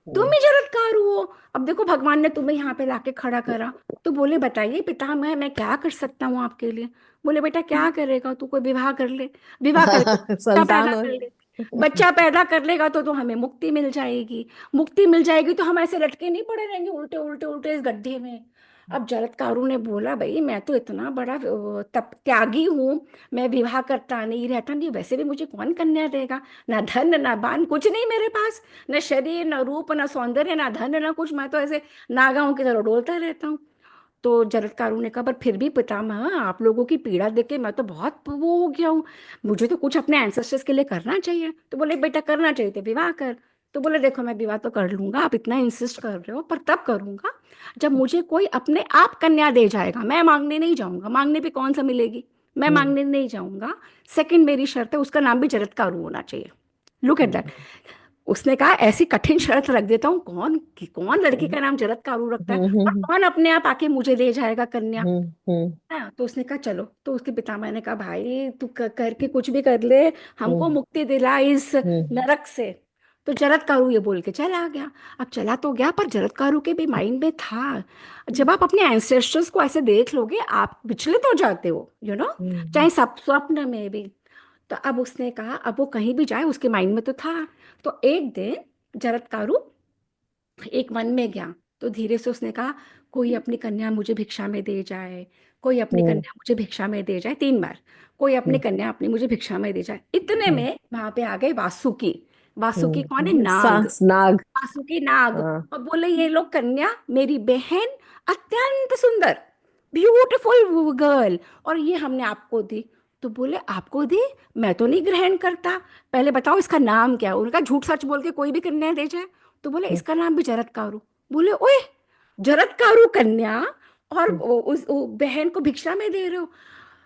तुम ही जरत्कारु हो? अब देखो भगवान ने तुम्हें यहाँ पे लाके खड़ा करा। तो बोले बताइए पितामह मैं क्या कर सकता हूँ आपके लिए? बोले बेटा क्या करेगा तू, कोई विवाह कर ले, विवाह करके बच्चा संतान पैदा हो। कर ले, बच्चा पैदा कर लेगा तो हमें मुक्ति मिल जाएगी, मुक्ति मिल जाएगी तो हम ऐसे लटके नहीं पड़े रहेंगे उल्टे उल्टे उल्टे इस गड्ढे में। अब जरत्कारु ने बोला भाई मैं तो इतना बड़ा तप त्यागी हूँ, मैं विवाह करता नहीं रहता नहीं, वैसे भी मुझे कौन कन्या देगा, ना धन ना बान कुछ नहीं मेरे पास, न शरीर न रूप न सौंदर्य ना धन ना कुछ, मैं तो ऐसे नागाओं की तरह डोलता रहता हूँ। तो जरत्कारु ने कहा पर फिर भी पितामह आप लोगों की पीड़ा देख के मैं तो बहुत वो हो गया हूँ, मुझे तो कुछ अपने एंसेस्टर्स के लिए करना चाहिए। तो बोले बेटा करना चाहिए तो विवाह कर। तो बोले देखो मैं विवाह तो कर लूंगा, आप इतना इंसिस्ट कर रहे हो, पर तब करूंगा जब मुझे कोई अपने आप कन्या दे जाएगा, मैं मांगने नहीं जाऊंगा, मांगने पे कौन सा मिलेगी, मैं मांगने नहीं जाऊंगा। सेकंड मेरी शर्त है उसका नाम भी जरत्कारु होना चाहिए। Look at that. उसने कहा ऐसी कठिन शर्त रख देता हूँ, कौन कौन लड़की का नाम जरत्कारु रखता है, और कौन अपने आप आके मुझे दे जाएगा कन्या। हाँ, तो उसने कहा चलो। तो उसके पितामह ने कहा भाई तू करके कुछ भी कर ले, हमको मुक्ति दिला इस नरक से। तो जरत्कारु ये बोल के चला गया। अब चला तो गया, पर जरत्कारु के भी माइंड में था, जब आप अपने एंसेस्टर्स को ऐसे देख लोगे आप विचलित हो जाते हो, चाहे सब स्वप्न में भी। तो अब उसने कहा अब वो कहीं भी जाए, उसके माइंड में तो था। तो एक दिन जरत्कारु एक वन में गया, तो धीरे से उसने कहा कोई अपनी कन्या मुझे भिक्षा में दे जाए, कोई अपनी कन्या मुझे भिक्षा में दे जाए, 3 बार, कोई अपनी कन्या अपनी मुझे भिक्षा में दे जाए। इतने में वहां पे आ गए वासुकी। वासुकी कौन है? नाग। नाग। वासुकी नाग। हाँ। और बोले ये लोग कन्या मेरी बहन, अत्यंत सुंदर, ब्यूटीफुल गर्ल, और ये हमने आपको दी। तो बोले आपको दी, मैं तो नहीं ग्रहण करता, पहले बताओ इसका नाम क्या है। उनका झूठ सच बोल के कोई भी कन्या दे जाए। तो बोले इसका नाम भी जरत्कारु। बोले ओए, जरत्कारु कन्या, और उस बहन को भिक्षा में दे रहे हो?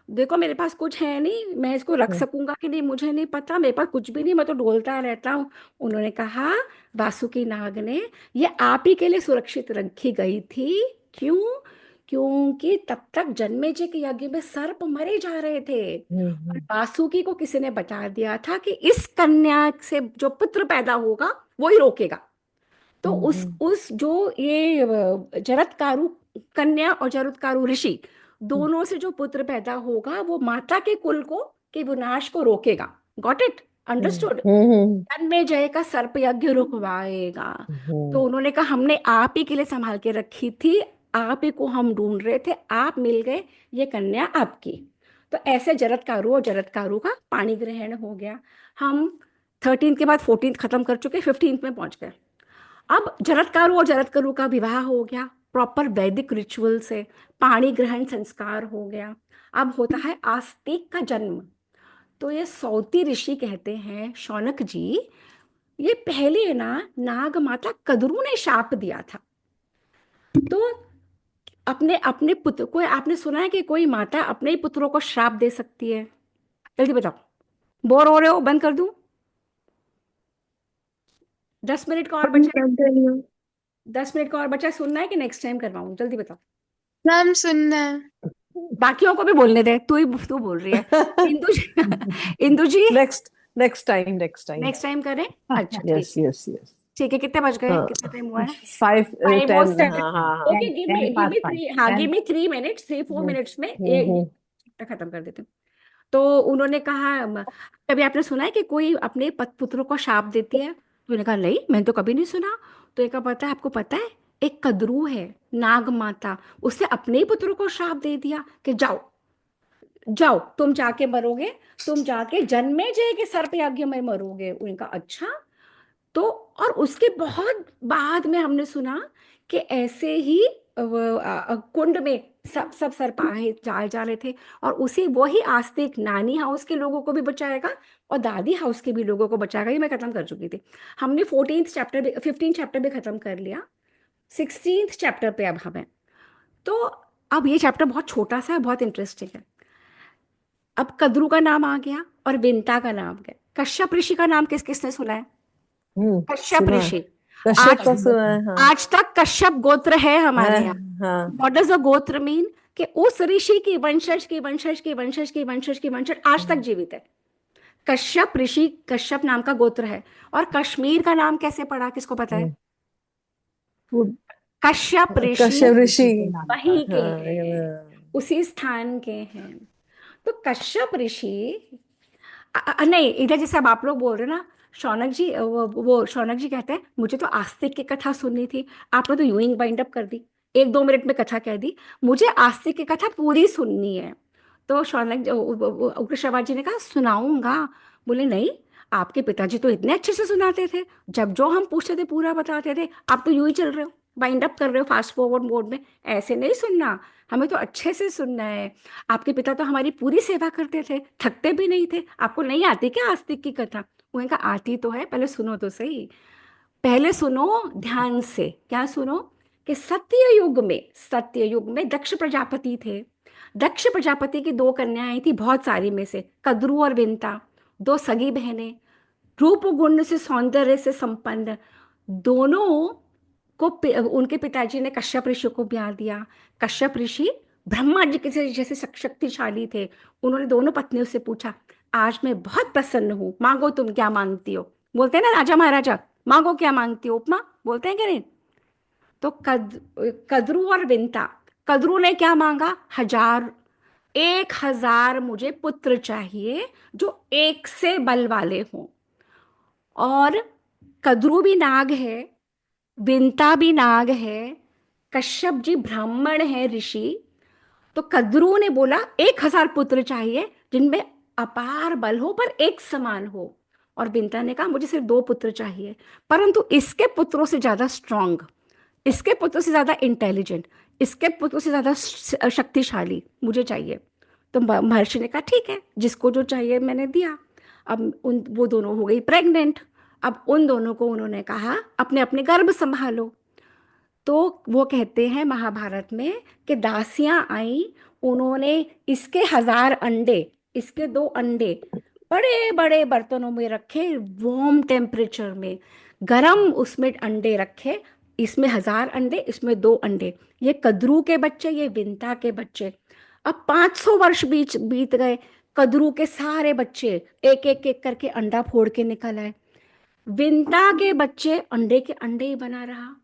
देखो मेरे पास कुछ है नहीं, मैं इसको रख सकूंगा कि नहीं मुझे नहीं पता, मेरे पास कुछ भी नहीं, मैं तो डोलता रहता हूँ। उन्होंने कहा वासुकी नाग ने, ये आप ही के लिए सुरक्षित रखी गई थी। क्यों? क्योंकि तब तक जन्मेजय के यज्ञ में सर्प मरे जा रहे थे, और वासुकी को किसी ने बता दिया था कि इस कन्या से जो पुत्र पैदा होगा वो ही रोकेगा। तो उस जो ये जरत्कारु कन्या और जरत्कारु ऋषि दोनों से जो पुत्र पैदा होगा वो माता के कुल को के विनाश को रोकेगा। Got it? अंडरस्टूड? जन्मेजय का सर्प यज्ञ रुकवाएगा। तो उन्होंने कहा हमने आप ही के लिए संभाल के रखी थी, आप ही को हम ढूंढ रहे थे, आप मिल गए, ये कन्या आपकी। तो ऐसे जरत्कारु और जरत्कारु का पाणी ग्रहण हो गया। हम 13 के बाद 14 खत्म कर चुके, 15 में पहुंच गए। अब जरत्कारु और जरत्कारु का विवाह हो गया प्रॉपर वैदिक रिचुअल से, पाणी ग्रहण संस्कार हो गया। अब होता है आस्तिक का जन्म। तो ये सौती ऋषि कहते हैं, शौनक जी, ये पहले ना नाग माता कद्रू ने शाप दिया था। तो अपने अपने पुत्र को, आपने सुना है कि कोई माता अपने ही पुत्रों को श्राप दे सकती है? जल्दी बताओ, बोर हो रहे हो? बंद कर दूं? 10 मिनट का और बचा है। 10 मिनट का और बचा है, सुनना है कि नेक्स्ट टाइम करवाऊं? जल्दी बताओ। मैम सुनना है। बाकियों को भी बोलने दे, तू बोल रही है। इंदु जी, इंदु जी, नेक्स्ट टाइम नेक्स्ट टाइम करें? अच्छा ठीक यस है, यस यस ठीक है। कितने बज गए? हाँ कितना टाइम हुआ है? 5 5 और 10 7। हाँ हाँ हाँ ओके, गिव मी 10 past 5 3, हाँ, 10 गिव मी 3 मिनट्स, 3-4 मिनट्स में ये हम्म चैप्टर खत्म कर देते हैं। तो उन्होंने कहा, कभी आपने सुना है कि कोई अपने पुत्रों को शाप देती है? तो उन्होंने कहा नहीं, मैंने तो कभी नहीं सुना। तो एक पता है, आपको पता है, एक कद्रू है, नाग माता, उसने अपने ही पुत्रों को शाप दे दिया कि जाओ जाओ, तुम जाके मरोगे, तुम जाके जन्मेजय के सर्प यज्ञ में मरोगे। उनका अच्छा। तो और उसके बहुत बाद में हमने सुना कि ऐसे ही कुंड में सब सब सरपाहे जा रहे थे, और उसी वही आस्तिक नानी हाउस के लोगों को भी बचाएगा और दादी हाउस के भी लोगों को बचाएगा। ये मैं खत्म कर चुकी थी। हमने 14th चैप्टर भी, 15 चैप्टर भी खत्म कर लिया। 16th चैप्टर पे अब हमें। तो अब ये चैप्टर बहुत छोटा सा है, बहुत इंटरेस्टिंग है। अब कद्रू का नाम आ गया और विंता का नाम गया। कश्यप ऋषि का नाम किस किसने सुना है? कश्यप सुना है ऋषि। कश्यप आज का सुना है हाँ आज तक कश्यप गोत्र है हमारे यहाँ। हाँ व्हाट डज अ गोत्र मीन? कि उस ऋषि की वंशज की वंशज की वंशज की वंशज की वंशज आज तक जीवित है। कश्यप ऋषि, कश्यप नाम का गोत्र है। और कश्मीर का नाम कैसे पड़ा, किसको पता है? वो कश्यप ऋषि कश्यप ऋषि के नाम वहीं के हाँ हैं, उसी स्थान के हैं। तो कश्यप ऋषि, नहीं, इधर जैसे अब आप लोग बोल रहे हो ना, शौनक जी, वो शौनक जी कहते हैं मुझे तो आस्तिक की कथा सुननी थी। आपने तो यूं ही वाइंड अप कर दी, 1-2 मिनट में कथा कह दी। मुझे आस्तिक की कथा पूरी सुननी है। तो शौनक उग्र श्रवण जी ने कहा सुनाऊंगा। बोले नहीं, आपके पिताजी तो इतने अच्छे से सुनाते थे, जब जो हम पूछते थे पूरा बताते थे। आप तो यूं ही चल रहे हो, वाइंड अप कर रहे हो फास्ट फॉरवर्ड मोड में। ऐसे नहीं सुनना, हमें तो अच्छे से सुनना है। आपके पिता तो हमारी पूरी सेवा करते थे, थकते भी नहीं थे। आपको नहीं आती क्या आस्तिक की कथा? उन्होंने कहा आती तो है, पहले सुनो तो सही। पहले सुनो ध्यान से। क्या सुनो? कि सत्य युग में दक्ष प्रजापति थे। दक्ष प्रजापति की 2 कन्याएं थी, बहुत सारी में से, कद्रू और विंता, 2 सगी बहनें, रूप गुण से सौंदर्य से संपन्न। दोनों को उनके पिताजी ने कश्यप ऋषि को ब्याह दिया। कश्यप ऋषि ब्रह्मा जी के जैसे शक्तिशाली थे। उन्होंने दोनों पत्नियों से पूछा, आज मैं बहुत प्रसन्न हूं, मांगो तुम क्या मांगती हो। बोलते हैं ना राजा महाराजा, मांगो क्या मांगती हो, उपमा बोलते हैं कि नहीं? तो कद्रू और विंता, कद्रू ने क्या मांगा? 1000 मुझे पुत्र चाहिए जो एक से बल वाले हों। और कद्रू भी नाग है, विंता भी नाग है, कश्यप जी ब्राह्मण है ऋषि। तो कद्रू ने बोला 1000 पुत्र चाहिए जिनमें अपार बल हो पर एक समान हो। और विंता ने कहा मुझे सिर्फ 2 पुत्र चाहिए, परंतु इसके पुत्रों से ज्यादा स्ट्रांग, इसके पुत्रों से ज्यादा इंटेलिजेंट, इसके पुत्रों से ज्यादा शक्तिशाली मुझे चाहिए। तो महर्षि ने कहा ठीक है, जिसको जो चाहिए मैंने दिया। अब वो दोनों हो गई प्रेग्नेंट। अब उन दोनों को उन्होंने कहा अपने अपने गर्भ संभालो। तो वो कहते हैं महाभारत में कि दासियां आई, उन्होंने इसके 1000 अंडे, इसके 2 अंडे बड़े बड़े बर्तनों में रखे, वार्म टेम्परेचर में, गरम उसमें अंडे रखे। इसमें 1000 अंडे, इसमें 2 अंडे। ये कद्रू के बच्चे, ये विंता के बच्चे। अब 500 वर्ष बीच बीत गए। कद्रू के सारे बच्चे एक एक एक करके अंडा फोड़ के निकल आए। विंता के बच्चे अंडे के अंडे ही बना रहा।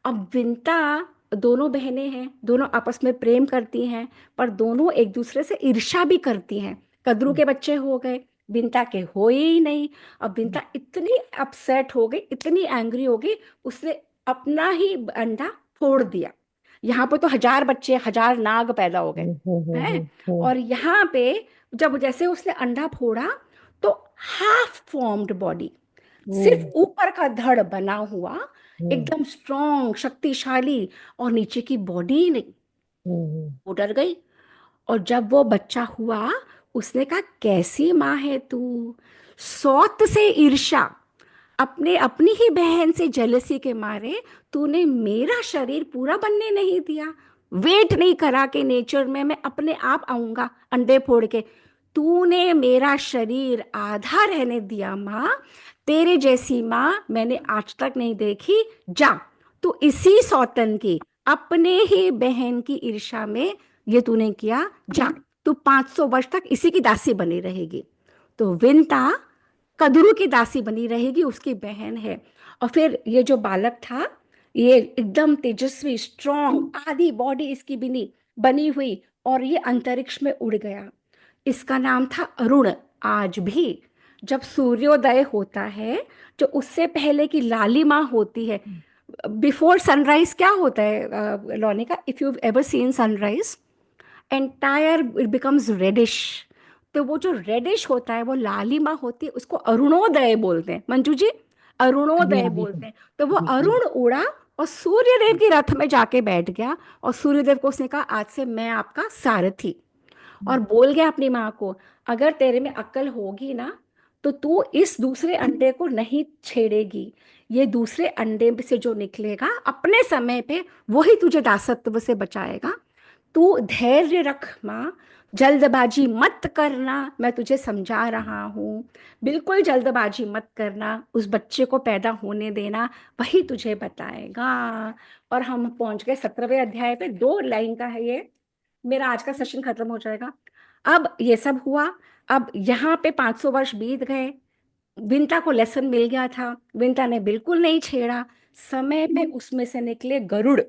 अब विंता, दोनों बहनें हैं, दोनों आपस में प्रेम करती हैं, पर दोनों एक दूसरे से ईर्ष्या भी करती हैं। कद्रू के बच्चे हो गए, विंता के हो ही नहीं। अब विंता इतनी अपसेट हो गई, इतनी एंग्री हो गई, उसने अपना ही अंडा फोड़ दिया। यहाँ पे तो 1000 बच्चे, 1000 नाग पैदा हो गए हैं। और यहाँ पे जब जैसे उसने अंडा फोड़ा तो हाफ फॉर्म्ड बॉडी, सिर्फ ऊपर का धड़ बना हुआ, एकदम स्ट्रॉन्ग, शक्तिशाली, और नीचे की बॉडी ही नहीं। वो डर गई। और जब वो बच्चा हुआ, उसने कहा, कैसी माँ है तू, सौत से ईर्ष्या, अपने अपनी ही बहन से जेलसी के मारे तूने मेरा शरीर पूरा बनने नहीं दिया, वेट नहीं करा कि नेचर में मैं अपने आप आऊंगा अंडे फोड़ के, तूने मेरा शरीर आधा रहने दिया माँ, तेरे जैसी माँ मैंने आज तक नहीं देखी, जा तू इसी सौतन की, अपने ही बहन की ईर्ष्या में ये तूने किया, जा तू 500 वर्ष तक इसी की दासी बनी रहेगी। तो विंता कदरू की दासी बनी रहेगी, उसकी बहन है। और फिर ये जो बालक था, ये एकदम तेजस्वी, स्ट्रॉन्ग, आधी बॉडी इसकी बनी बनी हुई, और ये अंतरिक्ष में उड़ गया। इसका नाम था अरुण। आज भी जब सूर्योदय होता है, जो उससे पहले की लालिमा होती है, बिफोर सनराइज क्या होता है Lonika, if you ever seen sunrise, entire it becomes reddish. तो वो जो रेडिश होता है, वो लालिमा होती है, उसको अरुणोदय बोलते हैं मंजू जी, जी अरुणोदय हाँ, बोलते हैं। तो वो जी जी। अरुण उड़ा और सूर्यदेव की रथ में जाके बैठ गया, और सूर्यदेव को उसने कहा, आज से मैं आपका सारथी। और बोल गया अपनी माँ को, अगर तेरे में अक्ल होगी ना, तो तू इस दूसरे अंडे को नहीं छेड़ेगी, ये दूसरे अंडे से जो निकलेगा अपने समय पे, वही तुझे दासत्व से बचाएगा। तू धैर्य रख माँ, जल्दबाजी मत करना, मैं तुझे समझा रहा हूँ, बिल्कुल जल्दबाजी मत करना, उस बच्चे को पैदा होने देना, वही तुझे बताएगा। और हम पहुंच गए 17वें अध्याय पे, 2 लाइन का है ये, मेरा आज का सेशन खत्म हो जाएगा। अब ये सब हुआ। अब यहाँ पे 500 वर्ष बीत गए, विंता को लेसन मिल गया था, विंता ने बिल्कुल नहीं छेड़ा। समय पे उसमें से निकले गरुड़।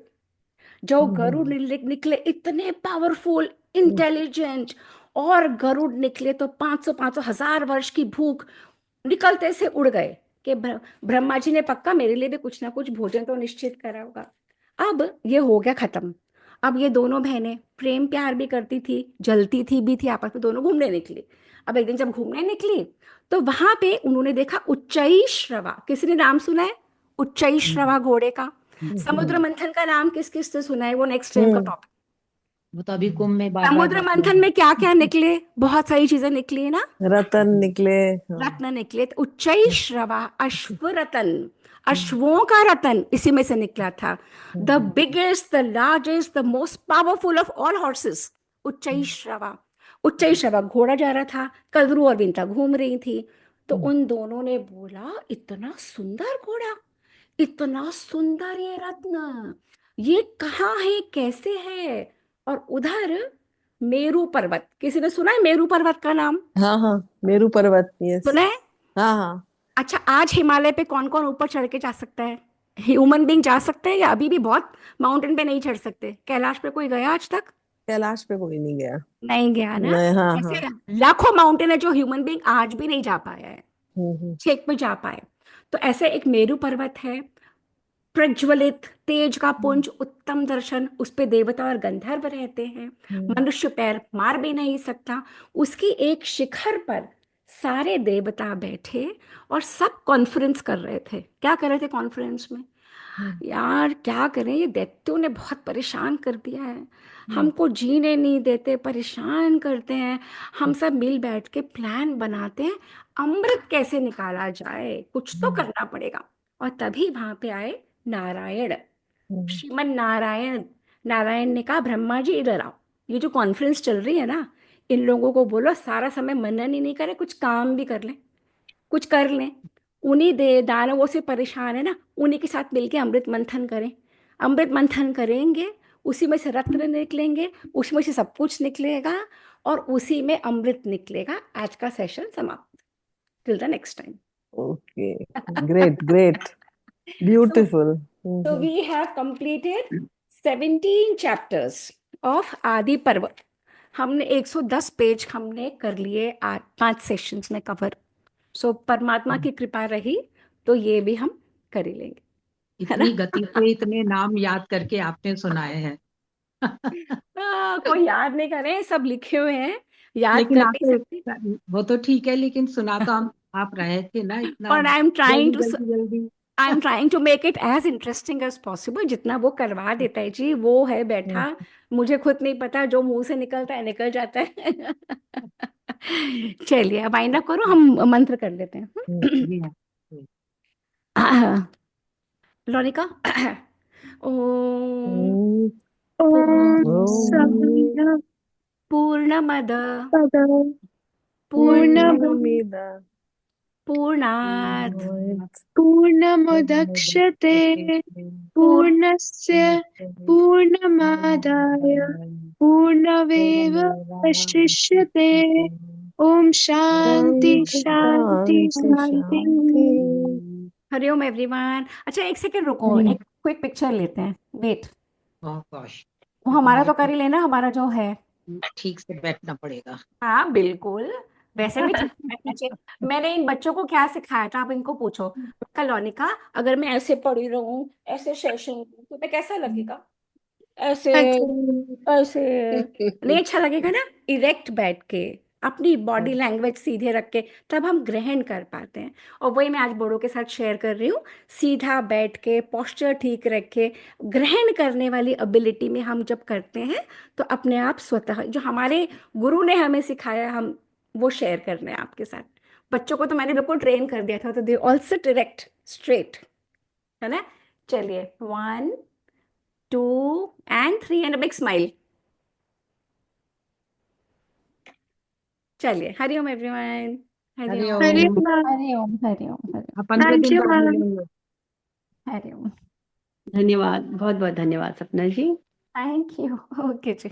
जो गरुड़ निकले इतने पावरफुल, इंटेलिजेंट, और गरुड़ निकले तो 500 1000 वर्ष की भूख, निकलते से उड़ गए कि ब्रह्मा जी ने पक्का मेरे लिए भी कुछ ना कुछ भोजन तो निश्चित करा होगा। अब ये हो गया खत्म। अब ये दोनों बहनें प्रेम प्यार भी करती थी, जलती थी भी थी आपस में, दोनों घूमने निकली। अब एक दिन जब घूमने निकली, तो वहां पे उन्होंने देखा उच्चई श्रवा। किसी ने नाम सुना है उच्चई श्रवा घोड़े का? समुद्र मंथन का नाम किस किस से सुना है? वो नेक्स्ट टाइम का टॉपिक। वो तो अभी कुंभ में बार बार समुद्र मंथन में क्या क्या निकले? बहुत सारी चीजें निकली ना, रतन निकले। रत्न निकले। तो उच्चई श्रवा, अश्व रतन, अश्वों का रतन इसी में से निकला था। The biggest, the largest, the most powerful of all horses, Uchchaihshrava. Uchchaihshrava घोड़ा जा रहा था, कदरू और विंता घूम रही थी। तो उन दोनों ने बोला, इतना सुंदर घोड़ा, इतना सुंदर ये रत्न, ये कहाँ है, कैसे है? और उधर मेरू पर्वत, किसी ने सुना है मेरू पर्वत का नाम? हाँ हाँ, मेरू पर्वत, यस। सुना है? हाँ हाँ। अच्छा, आज हिमालय पे कौन कौन ऊपर चढ़ के जा सकता है? ह्यूमन बींग जा सकते हैं, या अभी भी बहुत माउंटेन पे नहीं चढ़ सकते? कैलाश पे कोई गया आज तक? कैलाश पे कोई नहीं गया। नहीं गया ना। नहीं, हाँ हाँ। ऐसे लाखों माउंटेन है जो ह्यूमन बींग आज भी नहीं जा पाया है, हम्म। छेक पे जा पाए। तो ऐसे एक मेरू पर्वत है, प्रज्वलित, तेज का पुंज, उत्तम दर्शन, उस पे देवता और गंधर्व रहते हैं, मनुष्य पैर मार भी नहीं सकता। उसकी एक शिखर पर सारे देवता बैठे और सब कॉन्फ्रेंस कर रहे थे। क्या कर रहे थे कॉन्फ्रेंस में? यार क्या करें, ये दैत्यों ने बहुत परेशान कर दिया है, हमको जीने नहीं देते, परेशान करते हैं। हम सब मिल बैठ के प्लान बनाते हैं, अमृत कैसे निकाला जाए, कुछ तो करना पड़ेगा। और तभी वहां पे आए नारायण, श्रीमन नारायण। नारायण ने कहा, ब्रह्मा जी इधर आओ, ये जो कॉन्फ्रेंस चल रही है ना, इन लोगों को बोलो सारा समय मनन ही नहीं करे, कुछ काम भी कर लें, कुछ कर लें। उन्हीं दे दानवों से परेशान है ना, उन्हीं के साथ मिलके अमृत मंथन करें। अमृत मंथन करेंगे, उसी में से रत्न निकलेंगे, उसमें से सब कुछ निकलेगा, और उसी में अमृत निकलेगा। आज का सेशन समाप्त। Till the next time. Okay, great great, beautiful. So we have completed 17 chapters of आदि पर्व। हमने 110 पेज हमने कर लिए 5 सेशंस में कवर। सो परमात्मा की कृपा रही तो ये भी हम कर ही लेंगे। इतनी गति से इतने नाम याद करके आपने सुनाए हैं। कोई याद नहीं करे, सब लिखे हुए हैं, याद लेकिन कर नहीं आपके सकते। वो तो ठीक है, लेकिन सुना तो हम आप रहे थे ना इतना और जल्दी जल्दी जल्दी। I am trying to make it as interesting as possible. जितना वो करवा देता है जी, वो है बैठा, मुझे खुद नहीं पता, जो मुंह से निकलता है निकल जाता है। चलिए अब आइंदा करो, हम मंत्र कर लेते हैं। जी हाँ। लोनिका। ओम ओम ॐ ओम पूर्णमद सहस्रपाद पूर्णमिदं पूर्णमिद पूर्णात् पूर्णमुदक्ष्यते पूर्णस्य पूर्णमादाय पूर्णमेवावशिष्यते। ॐ शान्ति शान्ति शान्ति। हरिओम एवरीवन। अच्छा एक सेकंड रुको, हम्म। एक क्विक पिक्चर लेते हैं, वेट। ओह गॉश, वो हमारा तो कर ही लेना, हमारा जो है। ठीक से बैठना पड़ेगा। हाँ बिल्कुल, वैसे भी ठीक से बैठना चाहिए। मैंने इन बच्चों को क्या सिखाया था, आप इनको पूछो। कलोनिका, अगर मैं ऐसे पढ़ी रहूं, ऐसे सेशन, तो मैं कैसा लगेगा? ऐसे, अच्छा, ऐसे नहीं अच्छा लगेगा ना? इरेक्ट बैठ के, अपनी बॉडी लैंग्वेज सीधे रख के, तब हम ग्रहण कर पाते हैं। और वही मैं आज बड़ों के साथ शेयर कर रही हूँ। सीधा बैठ के, पोस्चर ठीक रख के, ग्रहण करने वाली एबिलिटी में हम जब करते हैं, तो अपने आप स्वतः जो हमारे गुरु ने हमें सिखाया, हम वो शेयर कर रहे हैं आपके साथ। बच्चों को तो मैंने बिल्कुल ट्रेन कर दिया था, तो they all seat direct straight, है ना? चलिए, 1 2 and 3 and a big smile. चलिए, हरिओम एवरीवन। हरिओम हरिओम। हरिओम। हरिओम हरिओम हरिओम 15 दिन बाद धन्यवाद। मिलेंगे। हरिओम। धन्यवाद, बहुत बहुत धन्यवाद Sapna ji. Thank you. Okay ji.